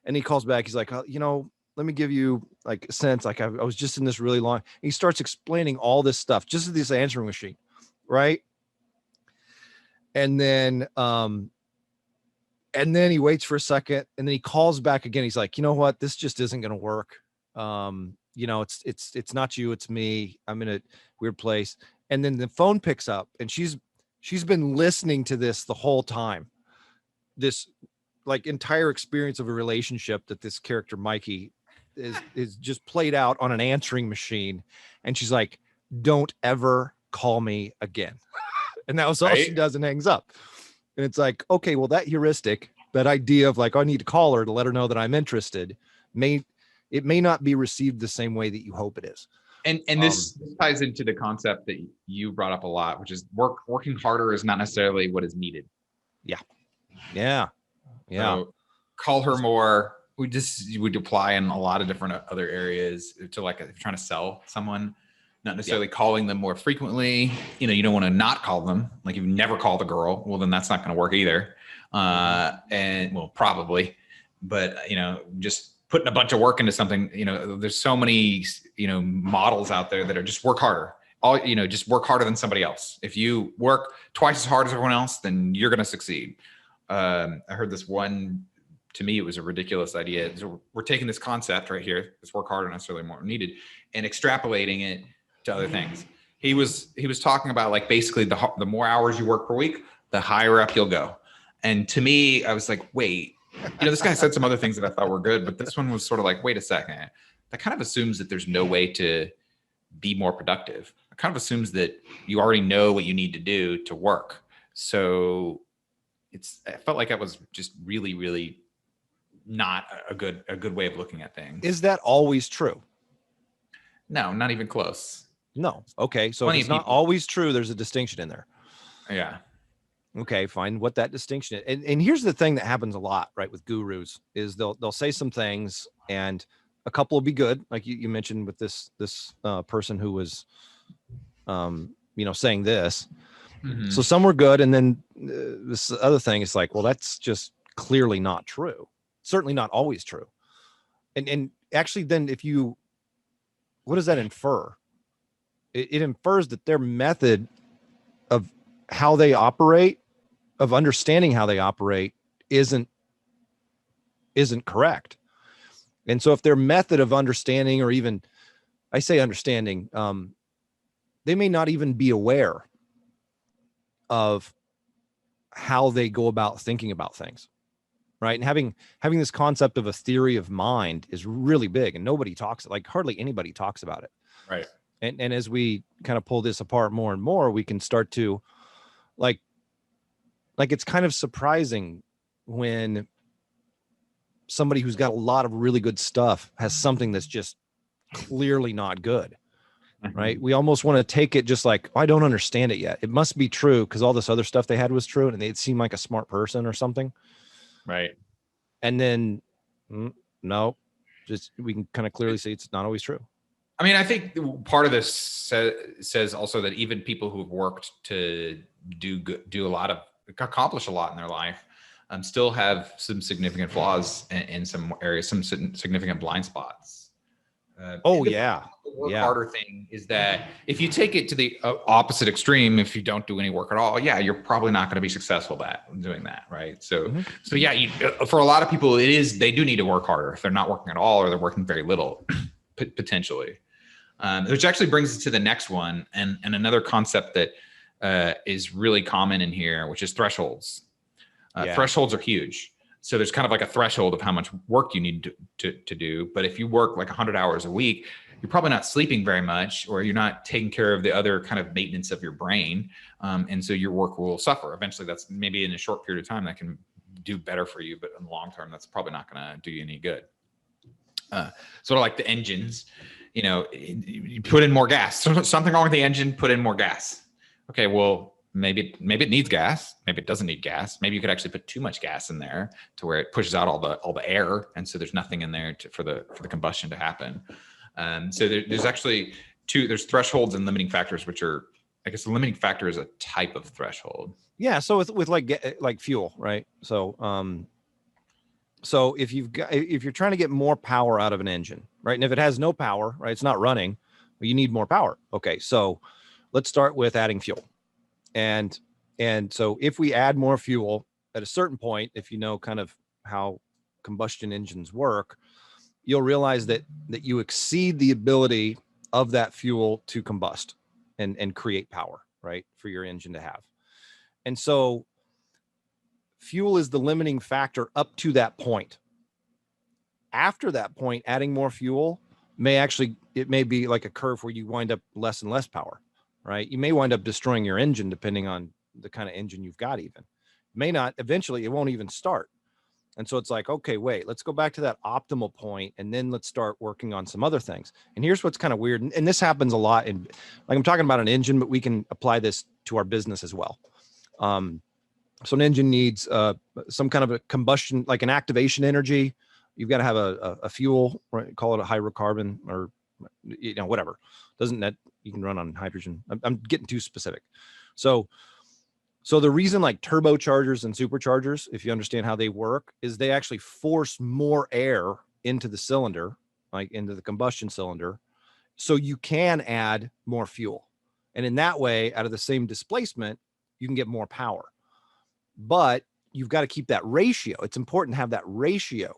and he calls back. He's like, let me give you like a sense. Like I was just in this really long. And he starts explaining all this stuff, just as this answering machine, right? And then he waits for a second, and then he calls back again. He's like, you know what? This just isn't going to work. It's not you, it's me. I'm in a weird place. And then the phone picks up, and she's been listening to this the whole time. This like entire experience of a relationship that this character Mikey is just played out on an answering machine. And she's like, don't ever call me again. And that was all she does, and hangs up. And it's like, okay, well, that heuristic, that idea of like, I need to call her to let her know that I'm interested, may not be received the same way that you hope it is. And this ties into the concept that you brought up a lot, which is working harder is not necessarily what is needed. Yeah. So call her more. We would apply in a lot of different other areas to like if you're trying to sell someone. Not necessarily calling them more frequently. You don't want to not call them. Like if you never call the girl, well, then that's not going to work either. And well, probably, but just putting a bunch of work into something, there's so many, models out there that are just work harder. Just work harder than somebody else. If you work twice as hard as everyone else, then you're going to succeed. I heard this one, to me, it was a ridiculous idea. So we're taking this concept right here, this work harder, necessarily more needed, and extrapolating it to other things. He was talking about like basically the more hours you work per week, the higher up you'll go. And to me, I was like, wait, this guy said some other things that I thought were good, but this one was sort of like, wait a second. That kind of assumes that there's no way to be more productive. It kind of assumes that you already know what you need to do to work. So I felt like that was just really, really not a good way of looking at things. Is that always true? No, not even close. No. Okay. So if it's not always true, there's a distinction in there. Yeah. Okay, fine. What that distinction is. And here's the thing that happens a lot, right, with gurus is they'll say some things, and a couple will be good. Like you mentioned with this person who was, saying this. Mm-hmm. So some were good. And then this other thing is like, well, that's just clearly not true. Certainly not always true. And actually then what does that infer? It infers that their method of how they operate, of understanding how they operate, isn't correct. And so if their method of understanding, or even, I say understanding, they may not even be aware of how they go about thinking about things, right? And having this concept of a theory of mind is really big, and nobody talks, like hardly anybody talks about it. Right. And as we kind of pull this apart more and more, we can start to like it's kind of surprising when somebody who's got a lot of really good stuff has something that's just clearly not good. Right. We almost want to take it just like, I don't understand it yet. It must be true because all this other stuff they had was true, and they'd seem like a smart person or something. Right. And then, no, just we can kind of clearly see it's not always true. I mean, I think part of this says also that even people who've worked to accomplish a lot in their life, still have some significant flaws in some areas, some significant blind spots. Oh yeah. The work harder thing is that if you take it to the opposite extreme, if you don't do any work at all, yeah, you're probably not going to be successful at doing that, right? So, so yeah, for a lot of people, they do need to work harder if they're not working at all or they're working very little, potentially. Which actually brings us to the next one, and another concept that is really common in here, which is thresholds. Thresholds are huge. So there's kind of like a threshold of how much work you need to do. But if you work like 100 hours a week, you're probably not sleeping very much, or you're not taking care of the other kind of maintenance of your brain. And so your work will suffer. Eventually, that's maybe in a short period of time that can do better for you, but in the long term, that's probably not going to do you any good. Sort of like the engines, you put in more gas. Something wrong with the engine, put in more gas. Okay, well, maybe it needs gas. Maybe it doesn't need gas. Maybe you could actually put too much gas in there to where it pushes out all the air, and so there's nothing in there for the combustion to happen. So there's actually there's thresholds and limiting factors, which are, I guess, the limiting factor is a type of threshold. Yeah. So with like fuel, right? So so if you're trying to get more power out of an engine, right, and if it has no power, right, it's not running, well, you need more power. Okay, so let's start with adding fuel. And so if we add more fuel at a certain point, if you know kind of how combustion engines work, you'll realize that you exceed the ability of that fuel to combust and create power, right, for your engine to have. And so fuel is the limiting factor up to that point. After that point, adding more fuel it may be like a curve where you wind up less and less power, right? You may wind up destroying your engine depending on the kind of engine you've got. Even may not, eventually it won't even start. And so it's like, okay, wait, let's go back to that optimal point, and then let's start working on some other things. And here's what's kind of weird. And this happens a lot in, like, I'm talking about an engine, but we can apply this to our business as well. So an engine needs some kind of a combustion, like an activation energy. You've got to have a fuel, right? Call it a hydrocarbon, or whatever. Doesn't that you can run on hydrogen? I'm getting too specific. So the reason like turbochargers and superchargers, if you understand how they work, is they actually force more air into the cylinder, like into the combustion cylinder, so you can add more fuel. And in that way, out of the same displacement, you can get more power. But you've got to keep that ratio. It's important to have that ratio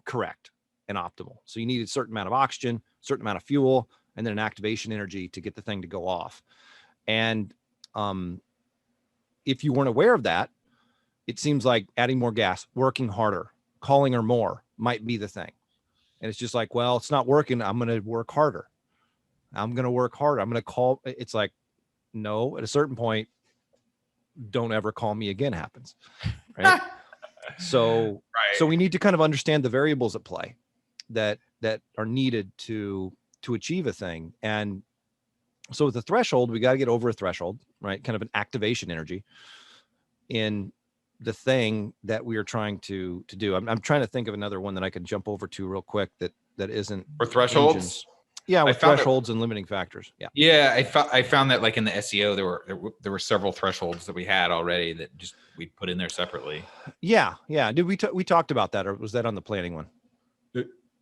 correct and optimal. So you need a certain amount of oxygen, certain amount of fuel, and then an activation energy to get the thing to go off. And if you weren't aware of that, it seems like adding more gas, working harder, calling her more might be the thing. And it's just like, well, it's not working. I'm going to work harder. I'm going to work harder. I'm going to call. It's like, no, at a certain point, don't ever call me again happens. Right. So we need to kind of understand the variables at play that are needed to achieve a thing. And so with the threshold, we got to get over a threshold, right? Kind of an activation energy in the thing that we are trying to do. I'm trying to think of another one that I can jump over to real quick that isn't for thresholds. Engines. Yeah, with thresholds and limiting factors. Yeah. Yeah, I found that like in the SEO there were several thresholds that we had already that just we put in there separately. Yeah. Did we talked about that, or was that on the planning one?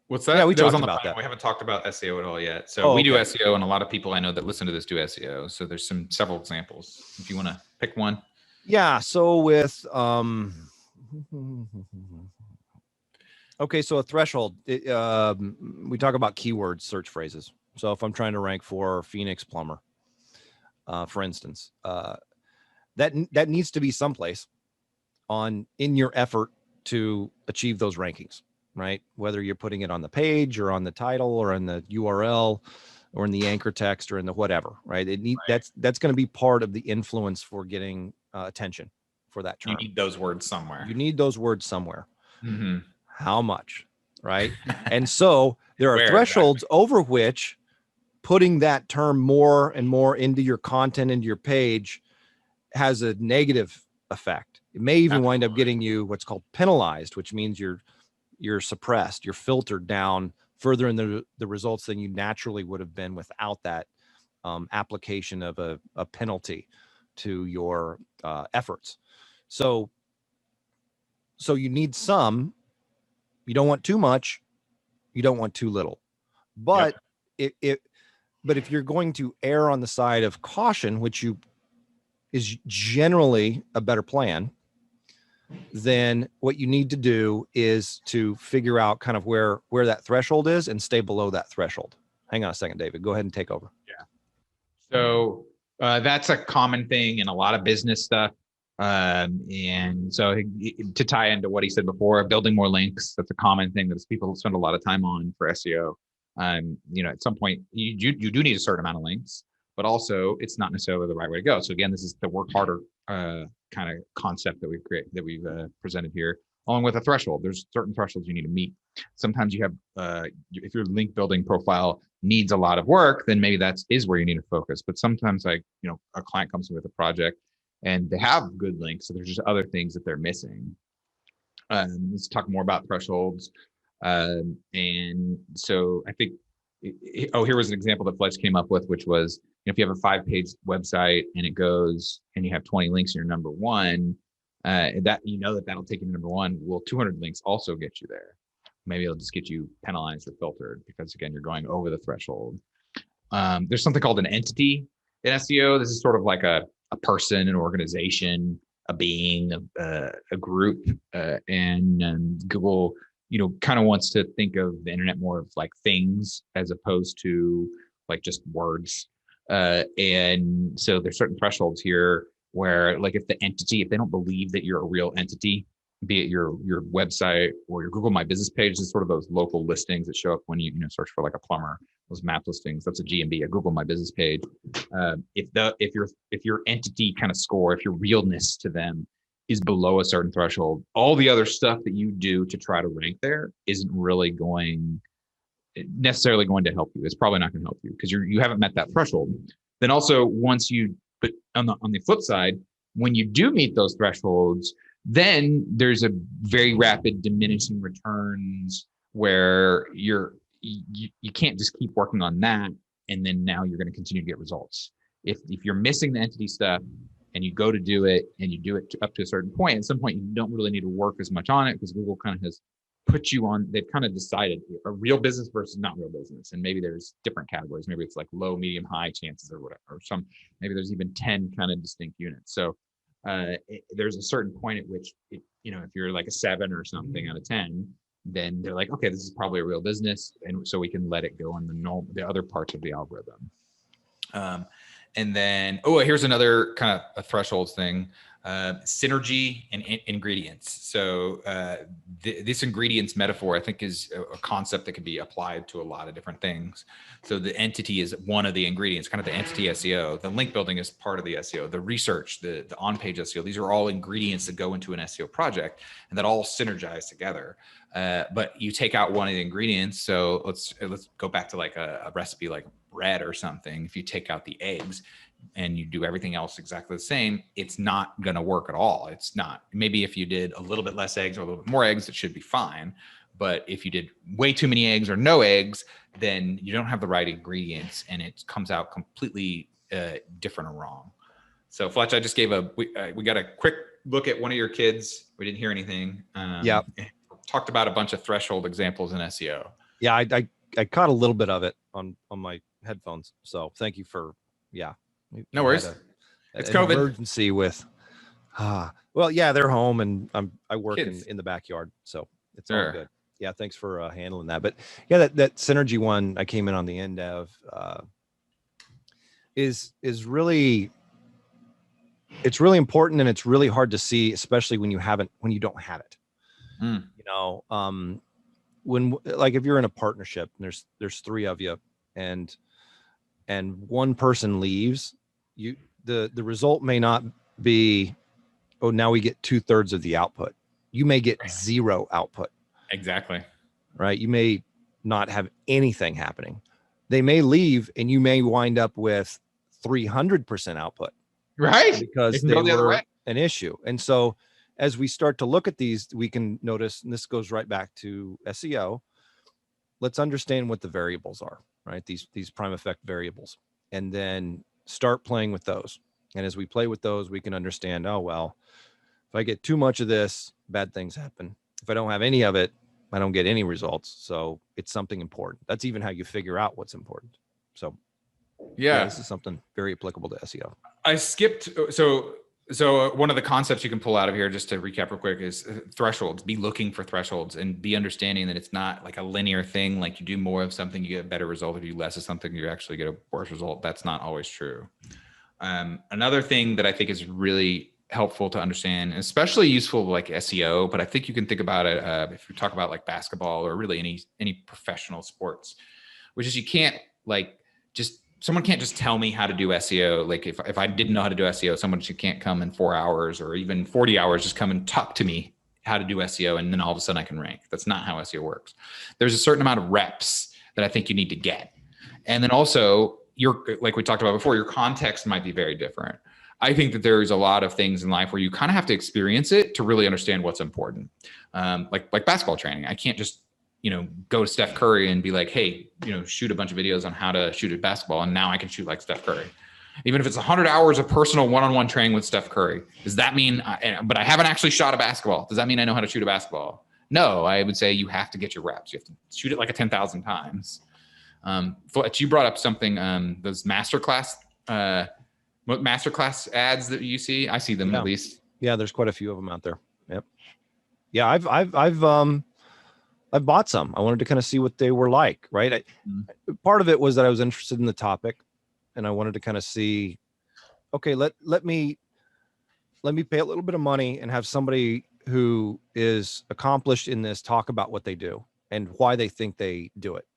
What's that? Yeah, we talked about that. We haven't talked about SEO at all yet. So we do SEO, and a lot of people I know that listen to this do SEO. So there's several examples. If you want to pick one. Yeah. So with okay, so a threshold. We talk about keywords, search phrases. So if I'm trying to rank for Phoenix plumber, for instance, that needs to be someplace in your effort to achieve those rankings. Right? Whether you're putting it on the page or on the title or in the URL or in the anchor text or in the whatever, right? That's going to be part of the influence for getting attention for that term. You need those words somewhere. Mm-hmm. How much, right? And so there are thresholds over which putting that term more and more into your content, into your page, has a negative effect. It may even wind up getting you what's called penalized, which means you're you're suppressed, you're filtered down further in the results than you naturally would have been without that application of a penalty to your efforts. So you need some. You don't want too much. You don't want too little. But but if you're going to err on the side of caution, which is generally a better plan, then what you need to do is to figure out kind of where that threshold is and stay below that threshold. Hang on a second, David. Go ahead and take over. Yeah. So that's a common thing in a lot of business stuff. And so to tie into what he said before, building more links, that's a common thing that people spend a lot of time on for SEO. At some point you do need a certain amount of links, but also it's not necessarily the right way to go. So again, this is the work harder kind of concept that we've presented here, along with a threshold. There's certain thresholds you need to meet. Sometimes you have, if your link building profile needs a lot of work, then maybe that is where you need to focus. But sometimes a client comes in with a project and they have good links, so there's just other things that they're missing. Let's talk more about thresholds. And so I think, here was an example that Fletch came up with, which was, if you have a 5-page website and it goes and you have 20 links in your number one, that'll take you to number one. Well, 200 links also get you there. Maybe it'll just get you penalized or filtered because, again, you're going over the threshold. There's something called an entity in SEO. This is sort of like a person, an organization, a being, a group, and Google, kind of wants to think of the internet more of like things as opposed to like just words. And so there's certain thresholds here where, like, if they don't believe that you're a real entity, be it your website or your Google My Business page, is sort of those local listings that show up when you search for like a plumber, those map listings. That's a GMB, a Google My Business page. If your entity kind of score, if your realness to them is below a certain threshold, all the other stuff that you do to try to rank there isn't really necessarily going to help you. It's probably not going to help you because you haven't met that threshold. Then also, but on the flip side, when you do meet those thresholds, then there's a very rapid diminishing returns where you can't just keep working on that, and then now you're going to continue to get results. If you're missing the entity stuff and you go to do it and you do it up to a certain point, at some point you don't really need to work as much on it because Google kind of has put you on, they've kind of decided a real business versus not real business. And maybe there's different categories. Maybe it's like low, medium, high chances or whatever, or maybe there's even 10 kind of distinct units. So there's a certain point at which, if you're like a 7 or something out of 10, then they're like, okay, this is probably a real business. And so we can let it go in the other parts of the algorithm. And then, here's another kind of a thresholds thing. Synergy and ingredients. So this ingredients metaphor, I think, is a concept that can be applied to a lot of different things. So the entity is one of the ingredients, kind of the entity SEO. The link building is part of the SEO. The research, the on-page SEO, these are all ingredients that go into an SEO project and that all synergize together. But you take out one of the ingredients. So let's go back to like a recipe like bread or something. If you take out the eggs and you do everything else exactly the same, it's not going to work at all. It's not. Maybe if you did a little bit less eggs or a little bit more eggs, it should be fine. But if you did way too many eggs or no eggs, then you don't have the right ingredients and it comes out completely different or wrong. So Fletch, I just gave we got a quick look at one of your kids. We didn't hear anything. Yeah. Talked about a bunch of threshold examples in SEO. Yeah, I caught a little bit of it on my headphones. So thank you for, no worries. It's COVID emergency with, well, yeah, they're home and I work in the backyard. So it's all good. Yeah. Thanks for handling that. But yeah, that synergy one I came in on the end of is really, it's really important and it's really hard to see, especially when you don't have it. When, like, if you're in a partnership and there's 3 of you and one person leaves, the result may not be, now we get 2/3 of the output. You may get 0 output. Exactly. Right. You may not have anything happening. They may leave and you may wind up with 300% output. Right. Because they were an issue. And so as we start to look at these, we can notice, and this goes right back to SEO. Let's understand what the variables are, right? These prime effect variables, and then start playing with those. And as we play with those, we can understand, oh, well, if I get too much of this, bad things happen. If I don't have any of it, I don't get any results. So it's something important. That's even how you figure out what's important. So yeah, this is something very applicable to SEO. I skipped. So one of the concepts you can pull out of here, just to recap real quick, is thresholds. Be looking for thresholds and be understanding that it's not like a linear thing. Like you do more of something, you get a better result. If you do less of something, you actually get a worse result. That's not always true. Another thing that I think is really helpful to understand, and especially useful like SEO, but I think you can think about it if you talk about like basketball or really any professional sports, which is you can't like someone can't just tell me how to do SEO. Like if I didn't know how to do SEO, someone just can't come in 4 hours or even 40 hours, just come and talk to me how to do SEO. And then all of a sudden I can rank. That's not how SEO works. There's a certain amount of reps that I think you need to get. And then also like we talked about before, your context might be very different. I think that there's a lot of things in life where you kind of have to experience it to really understand what's important. Like basketball training. I can't just, go to Steph Curry and be like, hey, shoot a bunch of videos on how to shoot a basketball. And now I can shoot like Steph Curry. Even if it's 100 hours of personal one-on-one training with Steph Curry, does that mean, but I haven't actually shot a basketball. Does that mean I know how to shoot a basketball? No, I would say you have to get your reps. You have to shoot it like 10,000 times. But you brought up something, those masterclass ads that you see. I see them at least. Yeah. There's quite a few of them out there. Yep. Yeah. I've bought some. I wanted to kind of see what they were like, right? Part of it was that I was interested in the topic and I wanted to kind of see, okay, let me pay a little bit of money and have somebody who is accomplished in this talk about what they do and why they think they do it.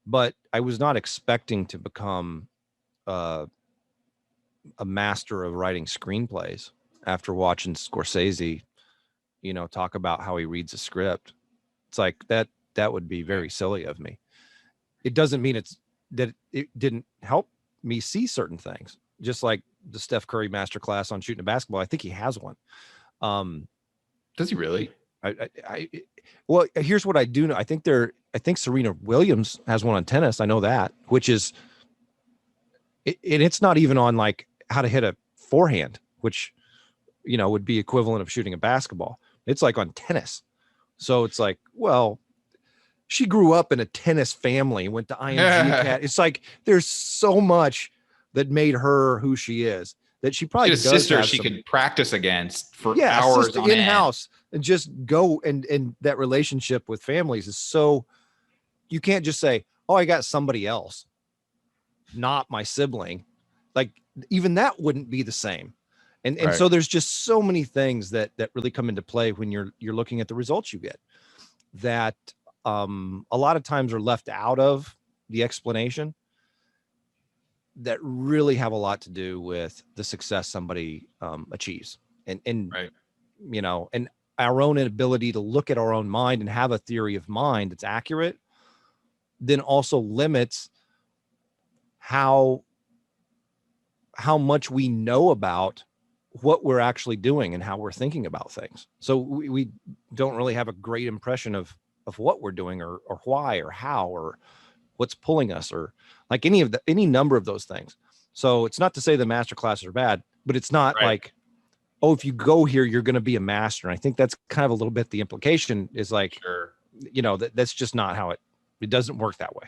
But I was not expecting to become a master of writing screenplays after watching Scorsese, talk about how he reads a script. It's like that would be very silly of me. It doesn't mean that it didn't help me see certain things, just like the Steph Curry masterclass on shooting a basketball. I think he has one. Does he really? Well, here's what I do know. I think Serena Williams has one on tennis. I know that, which is, it's not even on like how to hit a forehand, which, would be equivalent of shooting a basketball. It's like on tennis. So it's like, well, she grew up in a tennis family, went to IMG Academy. It's like, there's so much that made her who she is that she probably does sister she could practice against for hours on in-house and just go. And that relationship with families is so, you can't just say, oh, I got somebody else, not my sibling. Like even that wouldn't be the same. And right. So there's just so many things that really come into play when you're looking at the results you get that a lot of times are left out of the explanation that really have a lot to do with the success somebody achieves. And right. And our own inability to look at our own mind and have a theory of mind that's accurate, then also limits how much we know about what we're actually doing and how we're thinking about things. So we don't really have a great impression of what we're doing or why or how or what's pulling us or like any number of those things. So it's not to say the master classes are bad, but it's not right. Like, oh, if you go here, you're going to be a master. And I think that's kind of a little bit the implication is like, sure. That's just not how it doesn't work that way.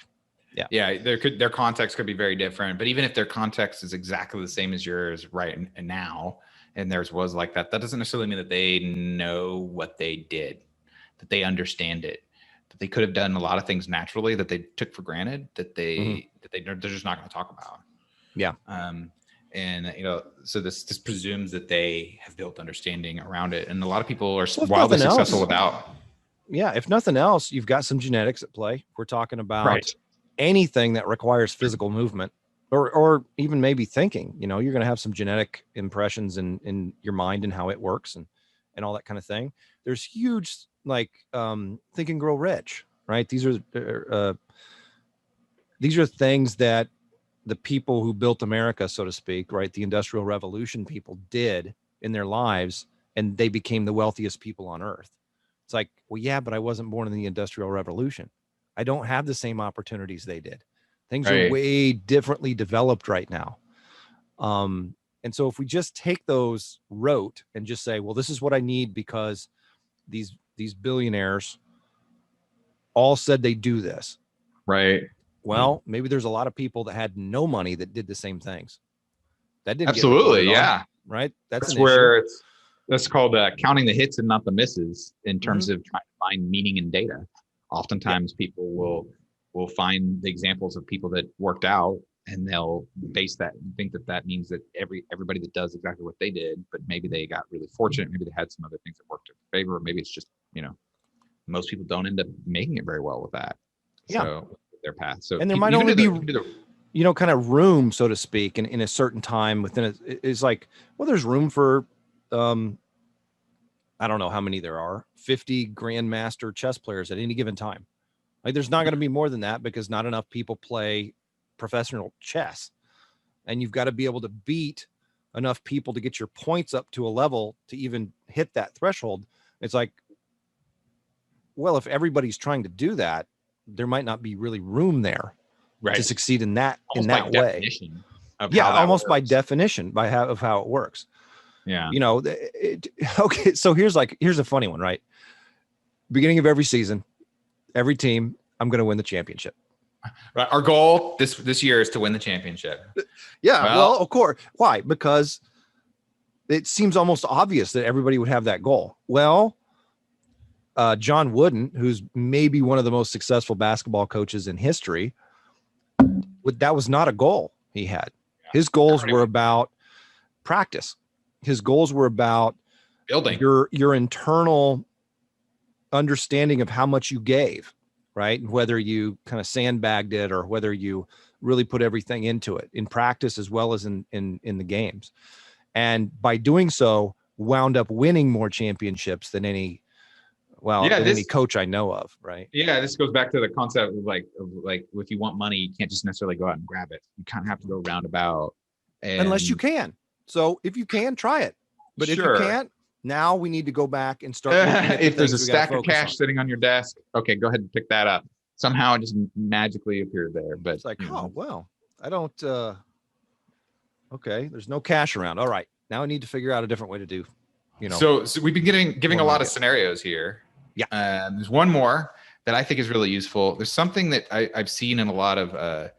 Yeah. Yeah. Their context could be very different, but even if their context is exactly the same as yours right now, and theirs was like that, that doesn't necessarily mean that they know what they did, that they understand it, that they could have done a lot of things naturally that they took for granted that they're just not going to talk about. Yeah. And so this presumes that they have built understanding around it, and a lot of people are wildly successful without. Yeah, if nothing else, you've got some genetics at play. We're talking about right. anything that requires physical movement. Or even maybe thinking, you're going to have some genetic impressions in your mind and how it works and all that kind of thing. There's huge, like, Think and Grow Rich, right? These are things that the people who built America, so to speak, right? The Industrial Revolution people did in their lives and they became the wealthiest people on earth. It's like, well, yeah, but I wasn't born in the Industrial Revolution. I don't have the same opportunities they did. Things are way differently developed right now. And so if we just take those rote and just say, well, this is what I need because these billionaires all said they do this. Right. Well, maybe there's a lot of people that had no money that did the same things. That didn't absolutely, get yeah. on, right? That's where that's called counting the hits and not the misses in terms of trying to find meaning in data. Oftentimes people will find the examples of people that worked out, and they'll base that and think that means that everybody that does exactly what they did, but maybe they got really fortunate. Maybe they had some other things that worked in favor. Or maybe it's just, most people don't end up making it very well with that. Yeah. So their path. So, and there might only be, kind of room, so to speak, in a certain time within it's like, well, there's room for, I don't know how many there are, 50 grandmaster chess players at any given time. Like there's not going to be more than that because not enough people play professional chess, and you've got to be able to beat enough people to get your points up to a level to even hit that threshold. It's like, well, if everybody's trying to do that, there might not be really room there to succeed in that way. Almost by definition of how it works. Yeah. Okay. So here's a funny one, right? Beginning of every season, every team, I'm going to win the championship. Right. Our goal this year is to win the championship. Yeah. Well, of course. Why? Because it seems almost obvious that everybody would have that goal. Well, John Wooden, who's maybe one of the most successful basketball coaches in history, that was not a goal he had. His goals were about practice. His goals were about building your internal understanding of how much you gave, right? And whether you kind of sandbagged it or whether you really put everything into it in practice as well as in the games. And by doing so, wound up winning more championships than any coach I know of, right? Yeah, this goes back to the concept of like if you want money, you can't just necessarily go out and grab it. You kind of have to go roundabout. Unless you can. So if you can, try it. But if you can't, now we need to go back and start. If there's a stack of cash sitting on your desk, okay, go ahead and pick that up. Somehow it just magically appeared there. But it's like, oh, well, I don't, okay, there's no cash around. All right, now I need to figure out a different way to do, So we've been giving a lot of scenarios here. Yeah. There's one more that I think is really useful. There's something that I've seen in a lot of,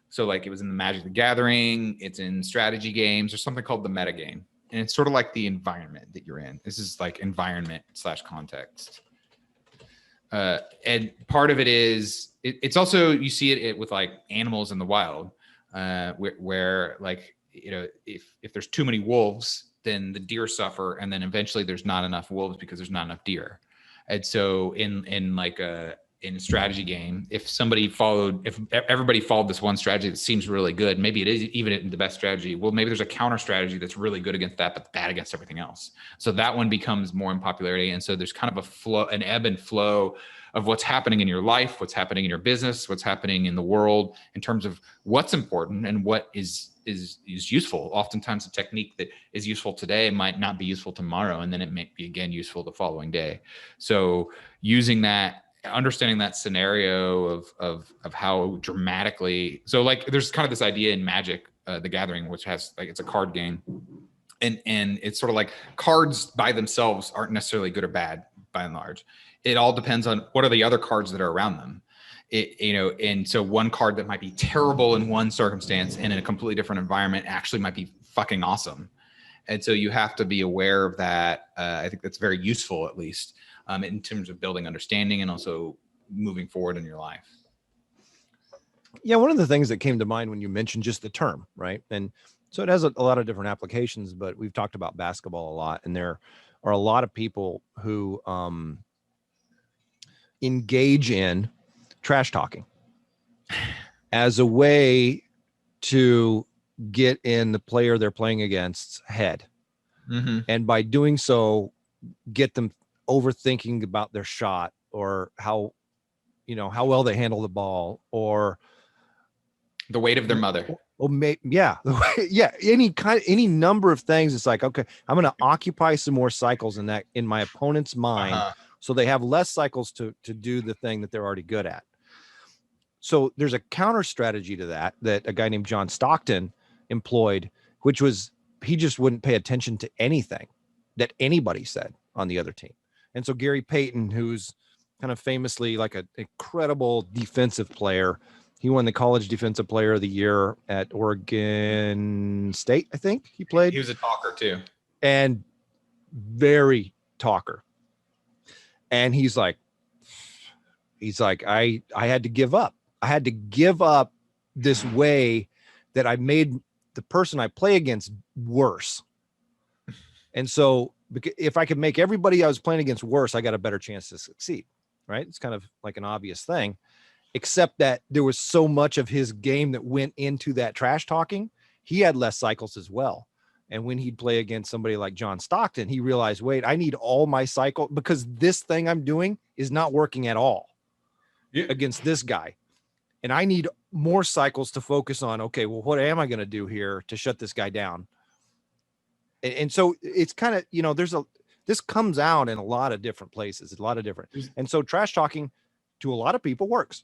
so like it was in the Magic the Gathering, it's in strategy games. There's something called the meta game. And it's sort of like the environment that you're in. This is like environment / context. And part of it is, it's also, you see it with like animals in the wild, where like, if there's too many wolves, then the deer suffer. And then eventually there's not enough wolves because there's not enough deer. And so in a strategy game, if everybody followed this one strategy that seems really good, maybe it is even the best strategy. Well, maybe there's a counter strategy that's really good against that, but bad against everything else. So that one becomes more in popularity. And so there's kind of an ebb and flow of what's happening in your life, what's happening in your business, what's happening in the world in terms of what's important and what is useful. Oftentimes a technique that is useful today might not be useful tomorrow. And then it may be again useful the following day. So using that, understanding that scenario of how dramatically, so like there's kind of this idea in Magic the Gathering, which has like, it's a card game, and it's sort of like cards by themselves aren't necessarily good or bad by and large. It all depends on what are the other cards that are around them. And so one card that might be terrible in one circumstance and in a completely different environment actually might be fucking awesome. And so you have to be aware of that. I think that's very useful, at least in terms of building understanding and also moving forward in your life. Yeah, one of the things that came to mind when you mentioned just the term, right? And so it has a lot of different applications, but we've talked about basketball a lot, and there are a lot of people who engage in trash talking as a way to get in the player they're playing against's head. Mm-hmm. And by doing so, get them overthinking about their shot or how well they handle the ball or the weight of their mother. Oh, yeah, yeah. Any number of things. It's like, okay, I'm going to occupy some more cycles in my opponent's mind, so they have less cycles to do the thing that they're already good at. So there's a counter strategy to that a guy named John Stockton employed, which was he just wouldn't pay attention to anything that anybody said on the other team. And so Gary Payton, who's kind of famously like an incredible defensive player, he won the college defensive player of the year at Oregon State, I think he played. He was a talker too. And very talker. And he's like, I had to give up. I had to give up this way that I made the person I play against worse. And so if I could make everybody I was playing against worse, I got a better chance to succeed. Right. It's kind of like an obvious thing, except that there was so much of his game that went into that trash talking. He had less cycles as well. And when he'd play against somebody like John Stockton, he realized, wait, I need all my cycle because this thing I'm doing is not working at all against this guy. And I need more cycles to focus on, okay, well, what am I going to do here to shut this guy down? And so it's kind of, this comes out in a lot of different places, a lot of different. And so trash talking to a lot of people works.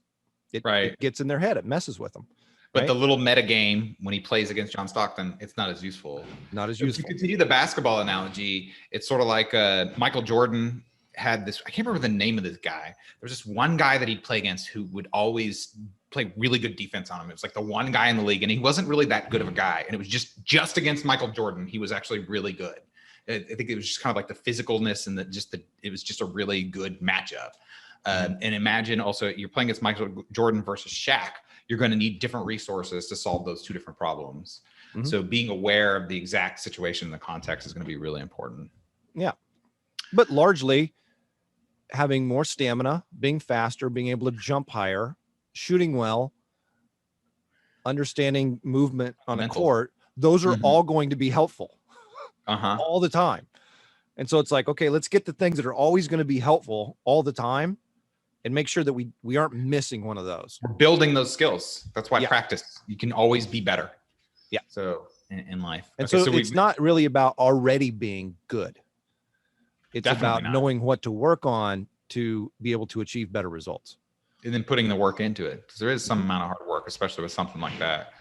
It gets in their head. It messes with them. But the little meta game when he plays against John Stockton, it's not as useful. Not as useful. To continue the basketball analogy, it's sort of like Michael Jordan had this. I can't remember the name of this guy. There was this one guy that he'd play against who would always play really good defense on him. It was like the one guy in the league, and he wasn't really that good of a guy. And it was just against Michael Jordan, he was actually really good. I think it was just kind of like the physicalness and it was just a really good matchup. And imagine also you're playing against Michael Jordan versus Shaq. You're going to need different resources to solve those two different problems. Mm-hmm. So being aware of the exact situation and the context is going to be really important. Yeah. But largely having more stamina, being faster, being able to jump higher, shooting well, understanding movement on a court, those are all going to be helpful all the time. And so it's like, okay, let's get the things that are always going to be helpful all the time and make sure that we aren't missing one of those. We're building those skills. That's why practice. You can always be better. Yeah. So in life. And so it's not really about already being good. It's about knowing what to work on to be able to achieve better results. And then putting the work into it. Because there is some amount of hard work, especially with something like that.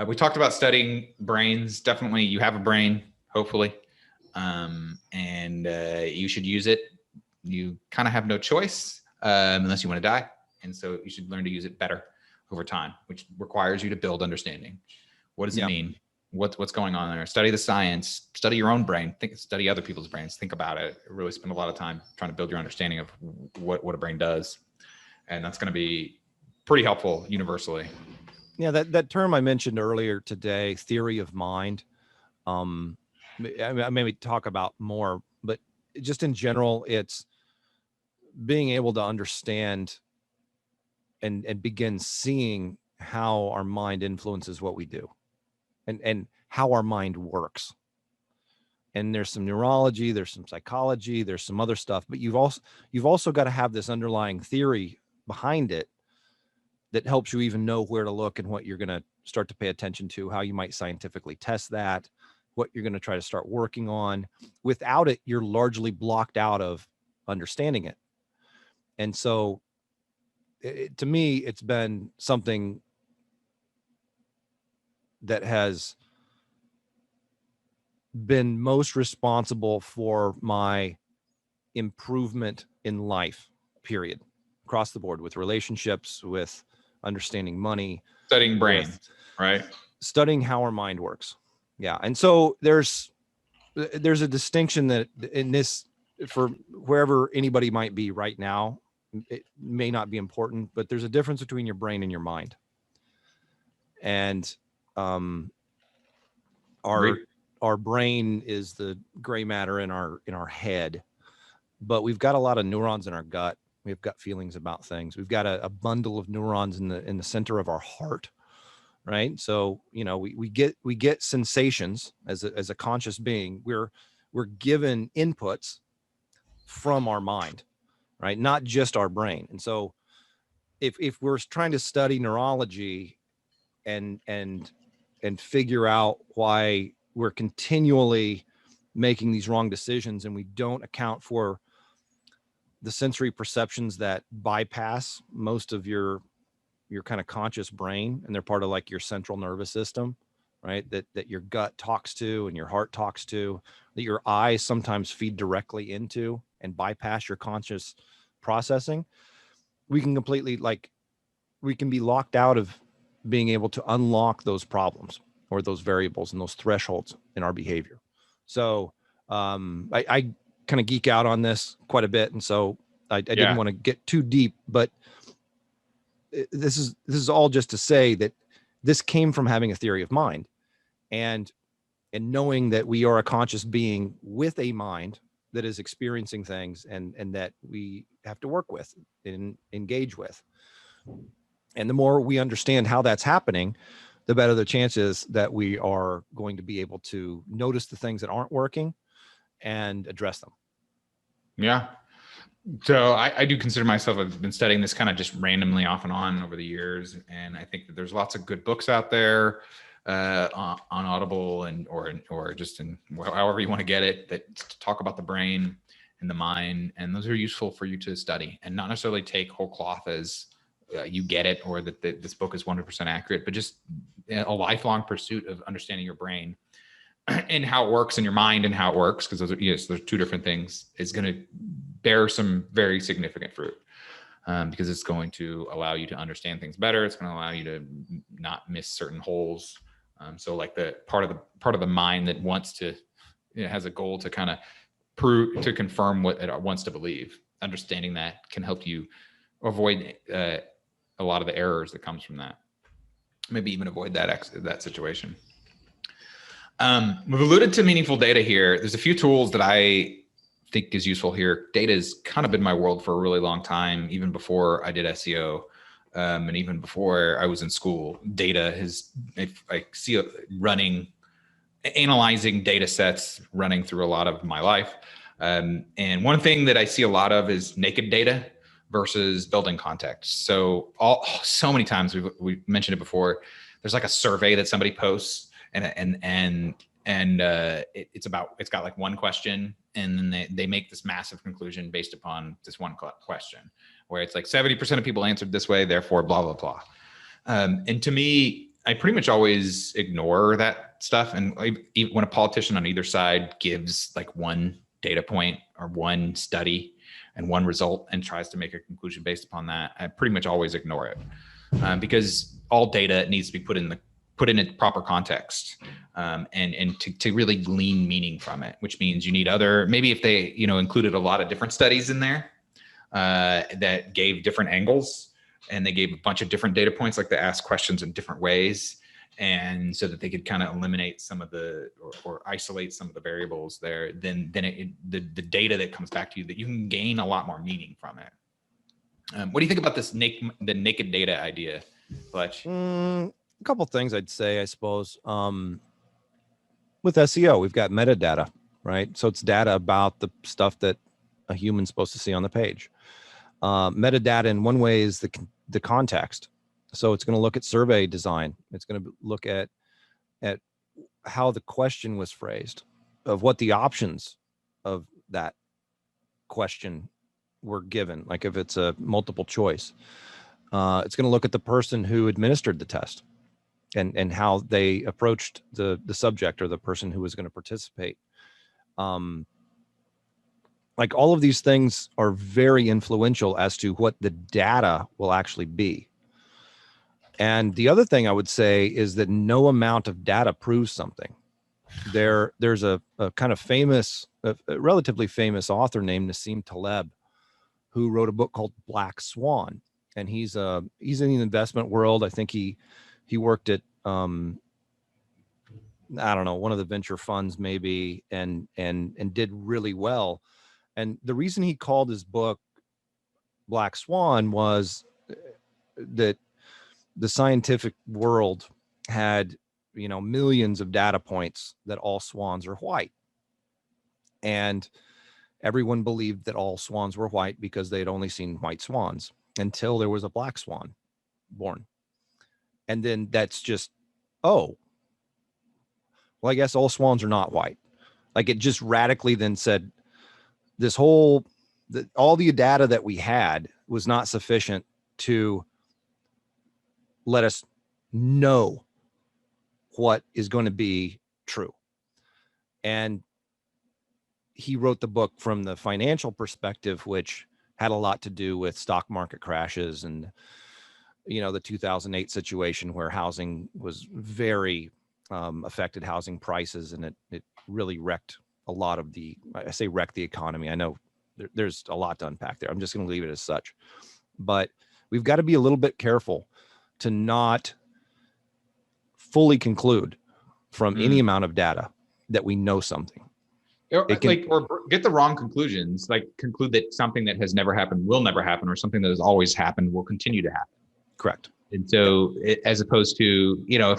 We talked about studying brains. Definitely you have a brain, hopefully. And you should use it. You kind of have no choice. Unless you want to die. And so you should learn to use it better over time, which requires you to build understanding. What does it mean? What's going on there? Study the science, study your own brain, study other people's brains, think about it. Really spend a lot of time trying to build your understanding of what a brain does. And that's going to be pretty helpful universally. Yeah. That term I mentioned earlier today, theory of mind. I maybe talk about more, but just in general, it's being able to understand and begin seeing how our mind influences what we do and how our mind works. And there's some neurology, there's some psychology, there's some other stuff, but you've also got to have this underlying theory behind it that helps you even know where to look and what you're going to start to pay attention to, how you might scientifically test that, what you're going to try to start working on. Without it, you're largely blocked out of understanding it. And so to me, it's been something that has been most responsible for my improvement in life, period, across the board, with relationships, with understanding money, studying brains, right? Studying how our mind works. Yeah. And so there's a distinction that in this, for wherever anybody might be right now, it may not be important, but there's a difference between your brain and your mind. And our brain is the gray matter in our head, but we've got a lot of neurons in our gut. We've got feelings about things. We've got a bundle of neurons in the center of our heart, right? So we get sensations as a conscious being. We're given inputs from our mind, right? Not just our brain. And so if we're trying to study neurology and and figure out why we're continually making these wrong decisions, and we don't account for the sensory perceptions that bypass most of your kind of conscious brain, and they're part of like your central nervous system, right? That your gut talks to and your heart talks to, that your eyes sometimes feed directly into and bypass your conscious processing. We can completely we can be locked out of being able to unlock those problems or those variables and those thresholds in our behavior. So I kind of geek out on this quite a bit, and so I didn't want to get too deep, but this is all just to say that this came from having a theory of mind, and knowing that we are a conscious being with a mind that is experiencing things, and that we have to work with and engage with. And the more we understand how that's happening, the better the chances that we are going to be able to notice the things that aren't working and address them. Yeah. So I do consider myself, I've been studying this kind of just randomly off and on over the years. And I think that there's lots of good books out there on Audible and or just in however you want to get it, that talk about the brain and the mind. And those are useful for you to study and not necessarily take whole cloth as you get it, or that this book is 100% accurate, but just a lifelong pursuit of understanding your brain and how it works in your mind and how it works. Because those are, yes, there's two different things, is going to bear some very significant fruit, because it's going to allow you to understand things better. It's going to allow you to not miss certain holes. So like the part of the mind that wants to, has a goal to kind of to confirm what it wants to believe. Understanding that can help you avoid a lot of the errors that comes from that. Maybe even avoid that situation. We've alluded to meaningful data here. There's a few tools that I think is useful here. Data has kind of been my world for a really long time, even before I did SEO, and even before I was in school. Data has, I see it analyzing data sets running through a lot of my life. And one thing that I see a lot of is naked data versus building context. So many times we've mentioned it before. There's like a survey that somebody posts, and it's got like one question, and then they make this massive conclusion based upon this one question, where it's like 70% of people answered this way, therefore blah blah blah. And to me, I pretty much always ignore that stuff. And when a politician on either side gives like one data point or one study and one result and tries to make a conclusion based upon that, I pretty much always ignore it, because all data needs to be put in its proper context, and to really glean meaning from it, which means you need maybe if they included a lot of different studies in there that gave different angles, and they gave a bunch of different data points, like they asked questions in different ways, and so that they could kind of eliminate some of or isolate some of the variables there, then the data that comes back to you, that you can gain a lot more meaning from it. What do you think about this the naked data idea, Fletch? A couple things I'd say, I suppose. With SEO, we've got metadata, right? So it's data about the stuff that a human's supposed to see on the page. Metadata in one way is the context. So it's going to look at survey design. It's going to look at how the question was phrased, of what the options of that question were given. Like if it's a multiple choice, it's going to look at the person who administered the test and how they approached the subject or the person who was going to participate. Like all of these things are very influential as to what the data will actually be. And the other thing I would say is that no amount of data proves something. There's a kind of famous, a relatively famous author named Nassim Taleb, who wrote a book called Black Swan. And he's in the investment world. I think he worked at, I don't know, one of the venture funds maybe, and did really well. And the reason he called his book Black Swan was that the scientific world had, millions of data points that all swans are white. And everyone believed that all swans were white because they had only seen white swans until there was a black swan born. And then that's just, oh, well, I guess all swans are not white. Like it just radically then said this whole, all the data that we had was not sufficient to let us know what is going to be true. And he wrote the book from the financial perspective, which had a lot to do with stock market crashes and, you know, the 2008 situation where housing was very affected housing prices, and it really wrecked a lot of the, I say wrecked the economy. I know there's a lot to unpack there. I'm just going to leave it as such, but we've got to be a little bit careful to not fully conclude from any amount of data that we know something. Or get the wrong conclusions, like conclude that something that has never happened will never happen, or something that has always happened will continue to happen. Correct. And so as opposed to, you know,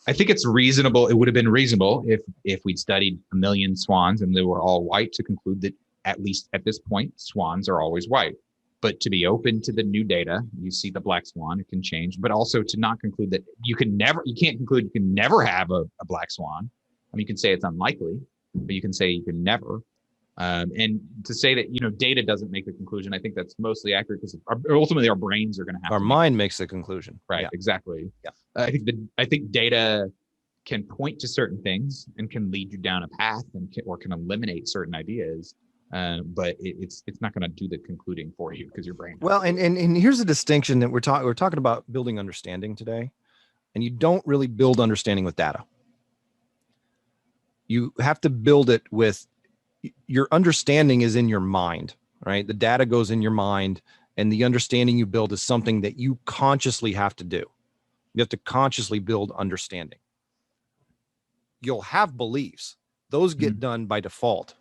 I think it's reasonable. It would have been reasonable if we'd studied 1 million swans and they were all white to conclude that at least at this point, swans are always white. But to be open to the new data, you see the black swan, it can change, but also to not conclude that you can't conclude you can never have a black swan. I mean, you can say it's unlikely, but you can say you can never. And to say that, you know, data doesn't make the conclusion, I think that's mostly accurate because ultimately our brains are going to have our mind makes the conclusion. Right. Yeah. Exactly. Yeah. I think data can point to certain things and can lead you down a path or can eliminate certain ideas. But it's not going to do the concluding for you because your brain. Well, and here's the distinction that we're talking about building understanding today, and you don't really build understanding with data. You have to build it with your understanding is in your mind, right? The data goes in your mind, and the understanding you build is something that you consciously have to do. You have to consciously build understanding. You'll have beliefs. Those get done by default.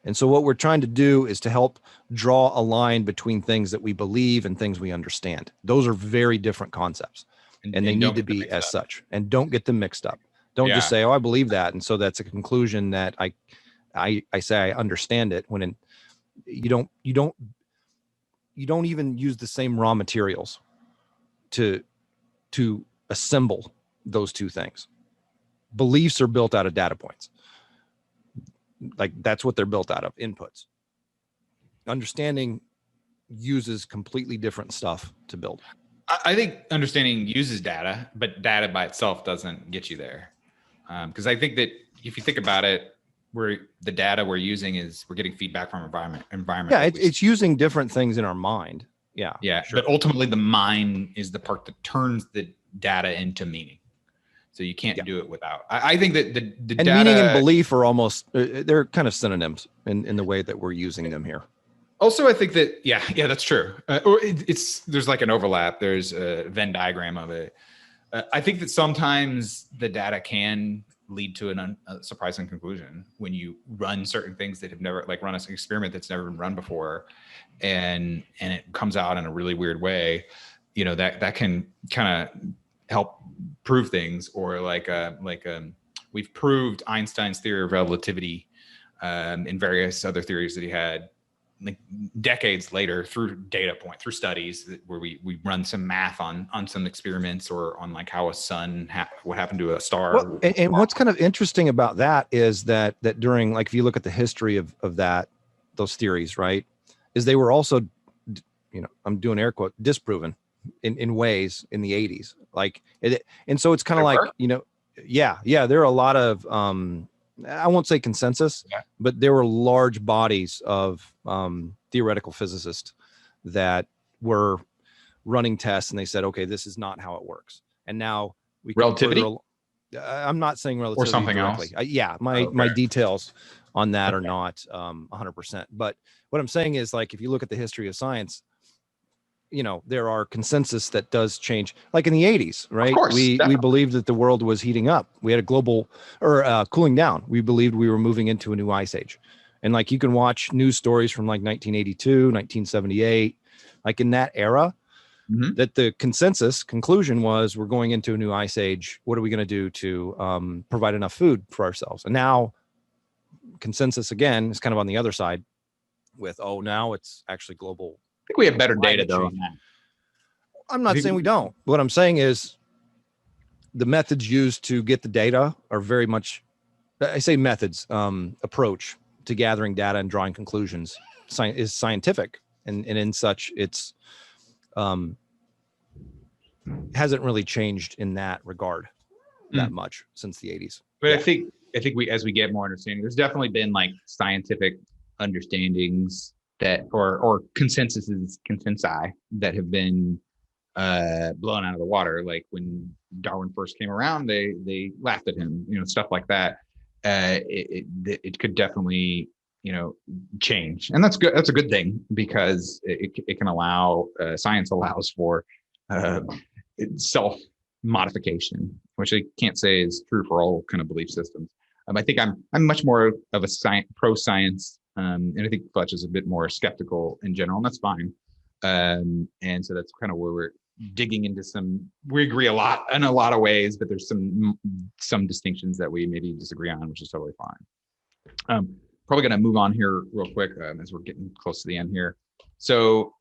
And so what we're trying to do is to help draw a line between things that we believe and things we understand. Those are very different concepts, and they need to be as such. And don't get them mixed up. Don't just say, "Oh, I believe that," and so that's a conclusion that I say I understand it. When you don't even use the same raw materials to assemble those two things. Beliefs are built out of data points. Like that's what they're built out of, inputs. Understanding uses completely different stuff to build. I think understanding uses data, but data by itself doesn't get you there. Because I think that if you think about it, the data we're using is we're getting feedback from environment. Yeah, it's using different things in our mind. Yeah. Yeah. Sure. But ultimately the mind is the part that turns the data into meaning. So you can't do it without. I think that the and data, meaning and belief are almost, they're kind of synonyms in the way that we're using them here. Also, I think that, yeah, that's true. Or there's like an overlap. There's a Venn diagram of it. I think that sometimes the data can lead to a surprising conclusion when you run certain things that have never, like run an experiment that's never been run before, and it comes out in a really weird way. You know, that can kind of help prove things, or we've proved Einstein's theory of relativity and various other theories that he had like decades later through through studies where we run some math on some experiments, or on like how a sun, what happened to a star. Well, and what's kind of interesting about that is that during, like, if you look at the history of those theories, right, is they were also, you know, I'm doing air quote, disproven in ways in the 80s. Like, and so it's kind of like, you know, yeah, there are a lot of, I won't say consensus, but there were large bodies of theoretical physicists that were running tests, and they said, okay, this is not how it works. And now we can relativity. I'm not saying relativity or something directly. else. My details on that are not 100%. But what I'm saying is, like, if you look at the history of science, you know, there are consensus that does change. Like in the 80s, right? Of course, we believed that the world was heating up. We had a global, or cooling down. We believed we were moving into a new ice age. And like, you can watch news stories from like 1982, 1978, like in that era, that the conclusion was, we're going into a new ice age. What are we going to do to provide enough food for ourselves? And now consensus again is kind of on the other side with, now it's actually global. I think we have better data though on that. I'm not saying we don't. What I'm saying is the methods used to get the data are very much, I say methods, approach to gathering data and drawing conclusions is scientific. And in such, it's hasn't really changed in that regard that much since the 80s. But yeah. I think we, as we get more understanding, there's definitely been like scientific understandings that, or consensi that have been blown out of the water. Like when Darwin first came around, they laughed at him, you know, stuff like that. It could definitely, you know, change, and that's good. That's a good thing, because it can allow, science allows for self modification, which I can't say is true for all kind of belief systems. I think I'm much more of a pro science, and I think Fletch is a bit more skeptical in general, and that's fine. And so that's kind of where we're digging into we agree a lot in a lot of ways, but there's some distinctions that we maybe disagree on, which is totally fine. Probably going to move on here real quick, as we're getting close to the end here. So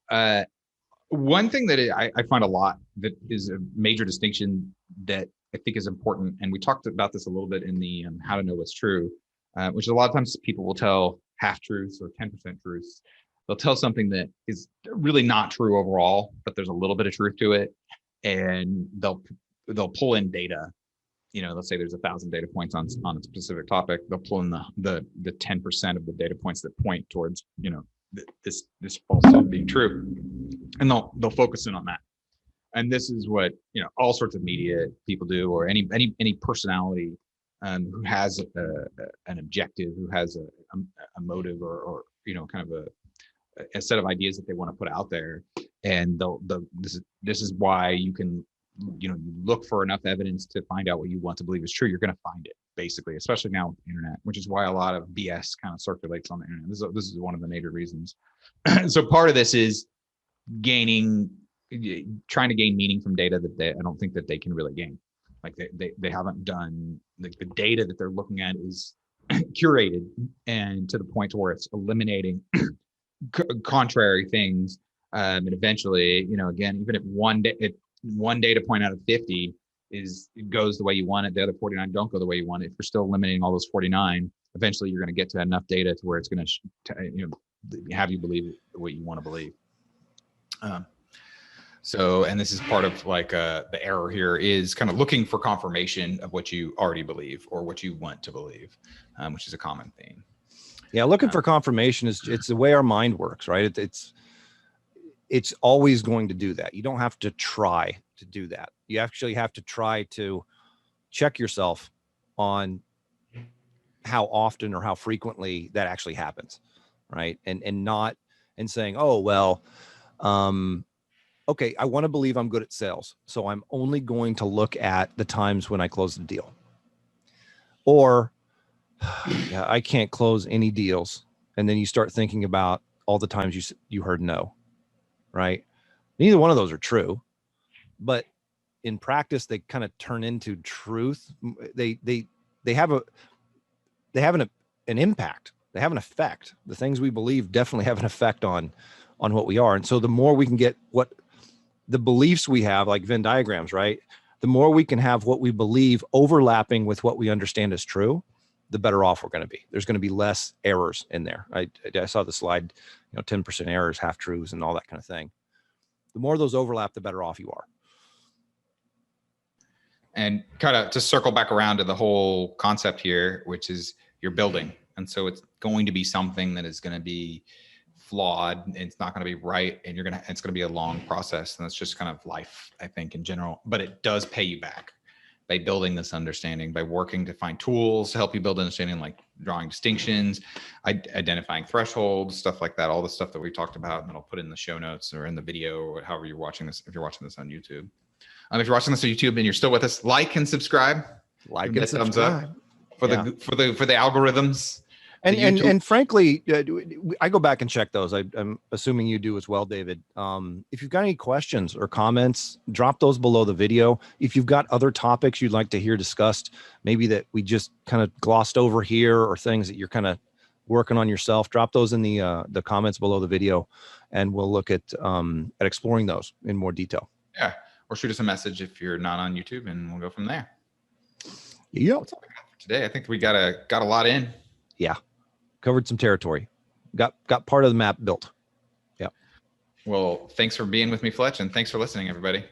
one thing that I find a lot that is a major distinction that I think is important, and we talked about this a little bit in the how to know what's true, which is a lot of times people will tell half truths or 10% truths. They'll tell something that is really not true overall, but there's a little bit of truth to it, and they'll pull in data. You know, let's say there's 1,000 data points on a specific topic. They'll pull in the 10% of the data points that point towards, you know, this falsehood being true, and they'll focus in on that. And this is what, you know, all sorts of media people do, or any personality who has an objective, who has a motive, or you know, kind of a set of ideas that they want to put out there. And this is why you can, you know, you look for enough evidence to find out what you want to believe is true. You're going to find it, basically, especially now with the internet, which is why a lot of BS kind of circulates on the internet. This is one of the major reasons. So part of this is trying to gain meaning from data that I don't think that they can really gain. Like they haven't done, like, the data that they're looking at is curated, and to the point to where it's eliminating contrary things. And eventually, you know, again, even if one data point out of 50 goes the way you want it, the other 49 don't go the way you want it. If you're still eliminating all those 49, eventually you're going to get to enough data to where it's going to, you know, have you believe what you want to believe. So, and this is part of like the error here is kind of looking for confirmation of what you already believe or what you want to believe, which is a common theme. Yeah, looking for confirmation it's the way our mind works, right? It's always going to do that. You don't have to try to do that. You actually have to try to check yourself on how often or how frequently that actually happens, right? And saying, oh, well, okay, I want to believe I'm good at sales, so I'm only going to look at the times when I close the deal. Or, yeah, I can't close any deals. And then you start thinking about all the times you heard no, right? Neither one of those are true, but in practice, they kind of turn into truth. They have an impact. They have an effect. The things we believe definitely have an effect on what we are. And so the more we can get what the beliefs we have, like Venn diagrams, right? The more we can have what we believe overlapping with what we understand is true, the better off we're going to be. There's going to be less errors in there. I saw the slide, you know, 10% errors, half truths, and all that kind of thing. The more those overlap, the better off you are. And kind of to circle back around to the whole concept here, which is you're building. And so it's going to be something that is going to be flawed, and it's not going to be right, and it's going to be a long process. And that's just kind of life, I think, in general. But it does pay you back by building this understanding, by working to find tools to help you build understanding, like drawing distinctions, identifying thresholds, stuff like that, all the stuff that we talked about, and I'll put in the show notes or in the video, or however you're watching this, if you're watching this on YouTube. If you're watching this on YouTube and you're still with us, like and subscribe. Like and subscribe. Thumbs up for the algorithms. And frankly, I go back and check those. I'm assuming you do as well, David. If you've got any questions or comments, drop those below the video. If you've got other topics you'd like to hear discussed, maybe that we just kind of glossed over here, or things that you're kind of working on yourself, drop those in the comments below the video, and we'll look at exploring those in more detail. Yeah. or shoot us a message if you're not on YouTube, and we'll go from there. Yep. That's all we got for today. I think we got a lot in. Yeah. Covered some territory. Got part of the map built. Yeah. Well, thanks for being with me, Fletch, and thanks for listening, everybody.